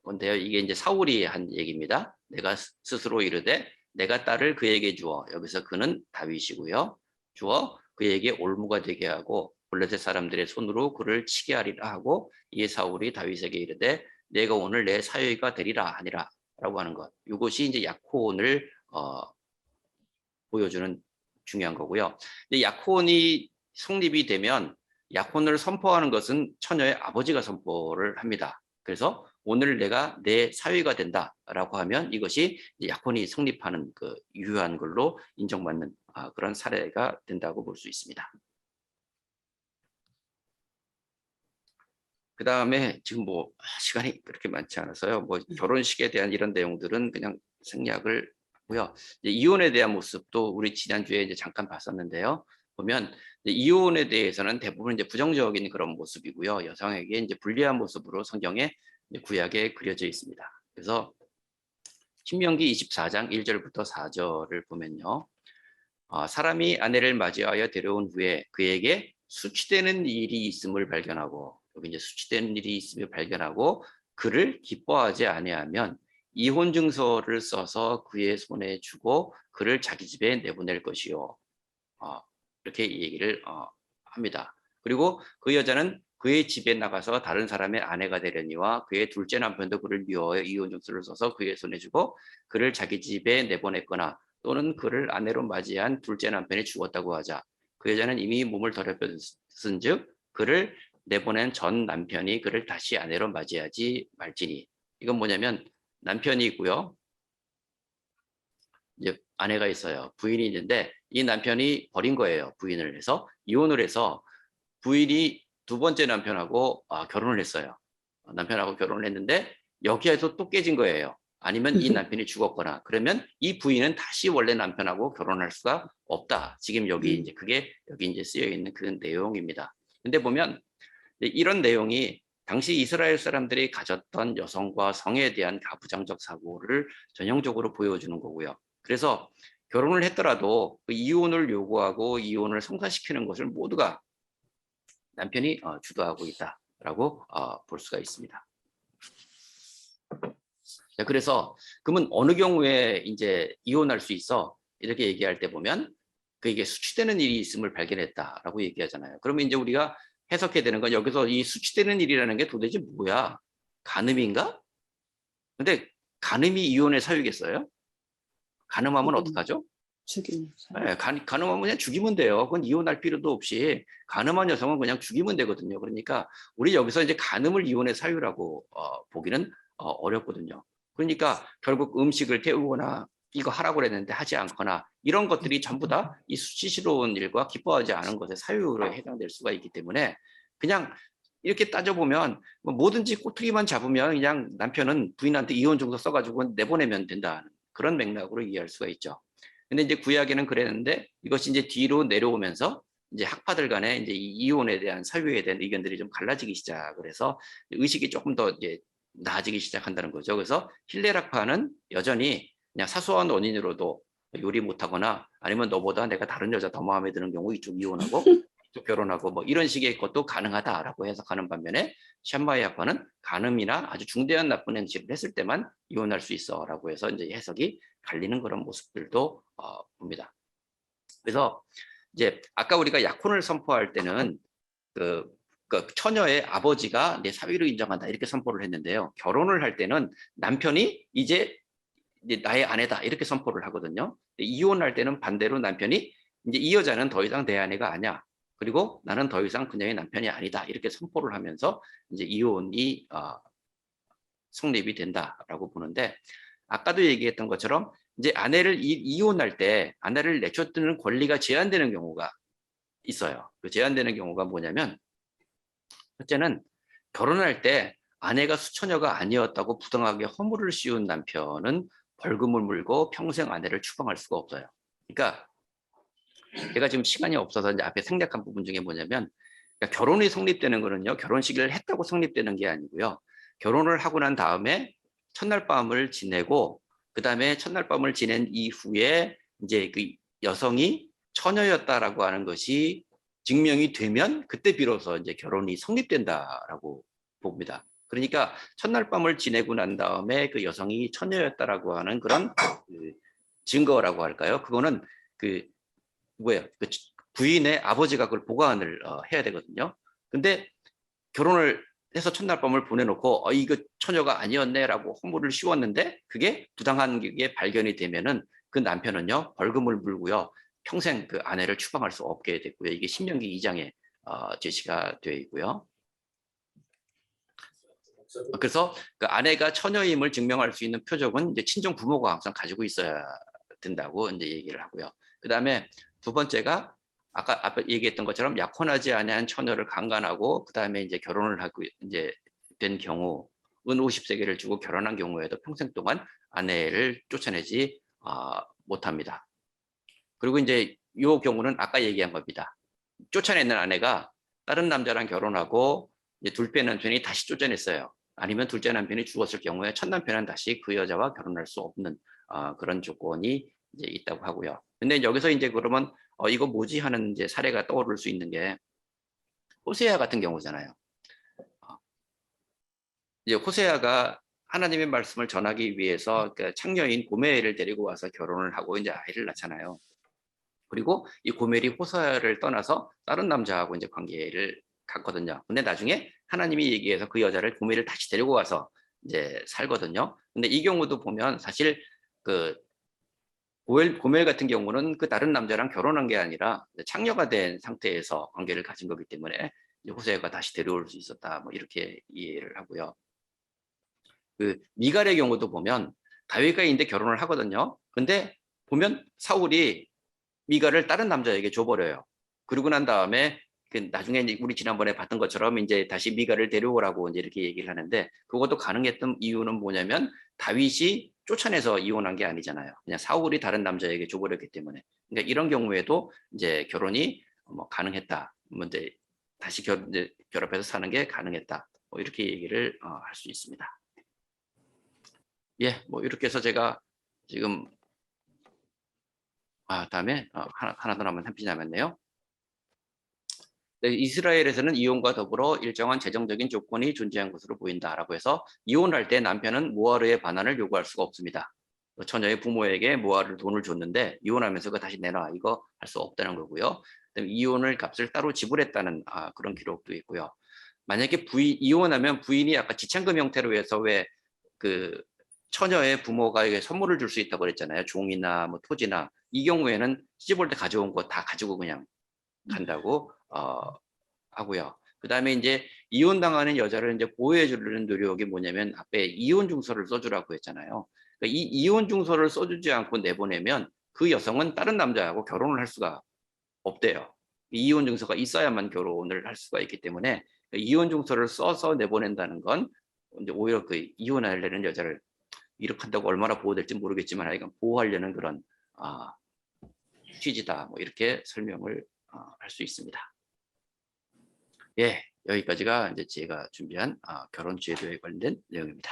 건데요. 이게 이제 사울이 한 얘기입니다. 내가 스스로 이르되 내가 딸을 그에게 주어, 여기서 그는 다윗이고요. 주어 그에게 올무가 되게 하고 블레셋 사람들의 손으로 그를 치게 하리라 하고, 이에 사울이 다윗에게 이르되 내가 오늘 내 사위가 되리라 하니라 라고 하는 것. 이것이 이제 약혼을 보여주는 중요한 거고요. 약혼이 성립이 되면 약혼을 선포하는 것은 처녀의 아버지가 선포를 합니다. 그래서 오늘 내가 내 사위가 된다라고 하면 이것이 약혼이 성립하는 그 유효한 걸로 인정받는 그런 사례가 된다고 볼 수 있습니다. 그 다음에 지금 뭐 시간이 그렇게 많지 않아서요. 뭐 결혼식에 대한 이런 내용들은 그냥 생략을 하고요. 이혼에 대한 모습도 우리 지난주에 이제 잠깐 봤었는데요. 보면 이혼에 대해서는 대부분 이제 부정적인 그런 모습이고요. 여성에게 이제 불리한 모습으로 성경에 구약에 그려져 있습니다. 그래서 신명기 24장 1절부터 4절을 보면요. 사람이 아내를 맞이하여 데려온 후에 그에게 수치되는 일이 있음을 발견하고, 여기 이제 수치되는 일이 있음을 발견하고 그를 기뻐하지 아니하면 이혼 증서를 써서 그의 손에 주고 그를 자기 집에 내보낼 것이요. 이렇게 얘기를 합니다. 그리고 그 여자는 그의 집에 나가서 다른 사람의 아내가 되려니와 그의 둘째 남편도 그를 미워하여 이혼 증서를 써서 그의 손에 주고 그를 자기 집에 내보냈거나 또는 그를 아내로 맞이한 둘째 남편이 죽었다고 하자. 그 여자는 이미 몸을 더럽혔은즉 그를 내보낸 전 남편이 그를 다시 아내로 맞이하지 말지니. 이건 뭐냐면 남편이 있고요. 이제 아내가 있어요. 부인이 있는데 이 남편이 버린 거예요. 부인을 해서 이혼을 해서 부인이 두 번째 남편하고 결혼을 했어요. 남편하고 결혼을 했는데 여기에서 또 깨진 거예요. 아니면 이 남편이 죽었거나 그러면 이 부인은 다시 원래 남편하고 결혼할 수가 없다. 지금 여기 이제 그게 여기 이제 쓰여 있는 그 내용입니다. 근데 보면 이런 내용이 당시 이스라엘 사람들이 가졌던 여성과 성에 대한 가부장적 사고를 전형적으로 보여주는 거고요. 그래서 결혼을 했더라도 그 이혼을 요구하고 이혼을 성사시키는 것을 모두가 남편이 주도하고 있다라고 볼 수가 있습니다. 자, 그래서 그러면 어느 경우에 이제 이혼할 수 있어? 이렇게 얘기할 때 보면 그게 수치되는 일이 있음을 발견했다라고 얘기하잖아요. 그러면 이제 우리가 해석해야 되는 건 여기서 이 수치되는 일이라는 게 도대체 뭐야? 간음인가? 근데 간음이 이혼의 사유겠어요? 간음하면 어떡하죠? 죽이는 네, 간음하면 그냥 죽이면 돼요. 그건 이혼할 필요도 없이 간음한 여성은 그냥 죽이면 되거든요. 그러니까 우리 여기서 이제 간음을 이혼의 사유라고 보기는 어렵거든요. 그러니까 결국 음식을 태우거나 이거 하라고 그랬는데 하지 않거나 이런 것들이 전부 다 이 수치스러운 일과 기뻐하지 않은 것의 사유로 해당될 수가 있기 때문에 그냥 이렇게 따져보면 뭐든지 꼬투리만 잡으면 그냥 남편은 부인한테 이혼 정도 써가지고 내보내면 된다. 그런 맥락으로 이해할 수가 있죠. 근데 이제 구약에는 그랬는데 이것이 이제 뒤로 내려오면서 이제 학파들 간에 이제 이 이혼에 대한 사유에 대한 의견들이 좀 갈라지기 시작을 해서 의식이 조금 더 이제 나아지기 시작한다는 거죠. 그래서 힐렐 학파는 여전히 그냥 사소한 원인으로도 요리 못하거나 아니면 너보다 내가 다른 여자 더 마음에 드는 경우 이쪽 이혼하고 이쪽 결혼하고 뭐 이런 식의 것도 가능하다라고 해석하는 반면에 샴마이 학파는 간음이나 아주 중대한 나쁜 행실을 했을 때만 이혼할 수 있어라고 해서 이제 해석이 갈리는 그런 모습들도 봅니다. 그래서 이제 아까 우리가 약혼을 선포할 때는 그 처녀의 아버지가 내 사위로 인정한다 이렇게 선포를 했는데요. 결혼을 할 때는 남편이 이제 나의 아내다 이렇게 선포를 하거든요. 이혼할 때는 반대로 남편이 이제 이 여자는 더 이상 내 아내가 아니야. 그리고 나는 더 이상 그녀의 남편이 아니다. 이렇게 선포를 하면서 이제 이혼이 성립이 된다라고 보는데 아까도 얘기했던 것처럼 이제 아내를 이혼할 때 아내를 내쫓는 권리가 제한되는 경우가 있어요. 그 제한되는 경우가 뭐냐면 첫째는 결혼할 때 아내가 수처녀가 아니었다고 부당하게 허물을 씌운 남편은 벌금을 물고 평생 아내를 추방할 수가 없어요. 그러니까 제가 지금 시간이 없어서 이제 앞에 생략한 부분 중에 뭐냐면 그러니까 결혼이 성립되는 거는요. 결혼식을 했다고 성립되는 게 아니고요. 결혼을 하고 난 다음에 첫날 밤을 지내고 그다음에 첫날 밤을 지낸 이후에 이제 그 여성이 처녀였다라고 하는 것이 증명이 되면 그때 비로소 이제 결혼이 성립된다라고 봅니다. 그러니까 첫날 밤을 지내고 난 다음에 그 여성이 처녀였다라고 하는 그런 그 증거라고 할까요? 그거는 그 뭐예요? 그 부인의 아버지가 그걸 보관을 해야 되거든요. 근데 결혼을 해서 첫날 밤을 보내놓고 이거 처녀가 아니었네라고 허물을 씌웠는데 그게 부당한 게 발견이 되면은 그 남편은요 벌금을 물고요 평생 그 아내를 추방할 수 없게 됐고요. 이게 신명기 2장에 제시가 되어 있고요. 그래서 그 아내가 처녀임을 증명할 수 있는 표적은 이제 친정 부모가 항상 가지고 있어야 된다고 이제 얘기를 하고요. 그 다음에 두 번째가 아까 앞에 얘기했던 것처럼 약혼하지 아니한 처녀를 강간하고 그 다음에 이제 결혼을 하고 이제 된 경우 은 50세계를 주고 결혼한 경우에도 평생 동안 아내를 쫓아내지 못합니다. 그리고 이제 요 경우는 아까 얘기한 겁니다. 쫓아내는 아내가 다른 남자랑 결혼하고 이제 둘째 남편이 다시 쫓아냈어요. 아니면 둘째 남편이 죽었을 경우에 첫 남편은 다시 그 여자와 결혼할 수 없는 그런 조건이 이제 있다고 하고요. 근데 여기서 이제 그러면 이거 뭐지 하는 이제 사례가 떠오를 수 있는 게 호세아 같은 경우잖아요. 이제 호세아가 하나님의 말씀을 전하기 위해서 그 창녀인 고멜을 데리고 와서 결혼을 하고 이제 아이를 낳잖아요. 그리고 이 고멜이 호세아를 떠나서 다른 남자하고 이제 관계를 갖거든요. 근데 나중에 하나님이 얘기해서 그 여자를 고멜을 다시 데리고 와서 이제 살거든요. 근데 이 경우도 보면 사실 그 고멜 같은 경우는 그 다른 남자랑 결혼한 게 아니라 창녀가 된 상태에서 관계를 가진 거기 때문에 호세아가 다시 데려올 수 있었다. 뭐 이렇게 이해를 하고요. 그 미갈의 경우도 보면 다윗과 이제 결혼을 하거든요. 근데 보면 사울이 미갈을 다른 남자에게 줘버려요. 그러고 난 다음에 그 나중에 이제 우리 지난번에 봤던 것처럼 이제 다시 미갈을 데려오라고 이제 이렇게 얘기를 하는데 그것도 가능했던 이유는 뭐냐면 다윗이 쫓아내서 이혼한 게 아니잖아요. 그냥 사울이 다른 남자에게 줘버렸기 때문에. 그러니까 이런 경우에도 이제 결혼이 뭐 가능했다. 뭐 이제 다시 이제 결합해서 사는 게 가능했다. 뭐 이렇게 얘기를 할 수 있습니다. 예, 뭐 이렇게 해서 제가 지금 다음에 하나 더 남은 한 편이 남았네요. 네, 이스라엘에서는 이혼과 더불어 일정한 재정적인 조건이 존재한 것으로 보인다라고 해서 이혼할 때 남편은 모하르의 반환을 요구할 수가 없습니다. 처녀의 부모에게 모하르 돈을 줬는데 이혼하면서 그거 다시 내놔 이거 할 수 없다는 거고요. 그다음에 이혼을 값을 따로 지불했다는 그런 기록도 있고요. 만약에 이혼하면 부인이 아까 지참금 형태로 해서 왜 그 처녀의 부모가 선물을 줄 수 있다고 그랬잖아요. 종이나 뭐 토지나 이 경우에는 시집 올 때 가져온 거 다 가지고 그냥 간다고 하고요. 그 다음에 이제 이혼당하는 여자를 이제 보호해 주려는 노력이 뭐냐면 앞에 이혼 증서를 써주라고 했잖아요. 그러니까 이 이혼 증서를 써주지 않고 내보내면 그 여성은 다른 남자하고 결혼을 할 수가 없대요. 이혼 증서가 있어야만 결혼을 할 수가 있기 때문에 이혼 증서를 써서 내보낸다는 건 이제 오히려 그 이혼하려는 여자를 이렇게 한다고 얼마나 보호될지 모르겠지만 하여간 보호하려는 그런 취지다. 뭐 이렇게 설명을 할 수 있습니다. 예, 여기까지가 이제 제가 준비한 결혼 제도에 관련된 내용입니다.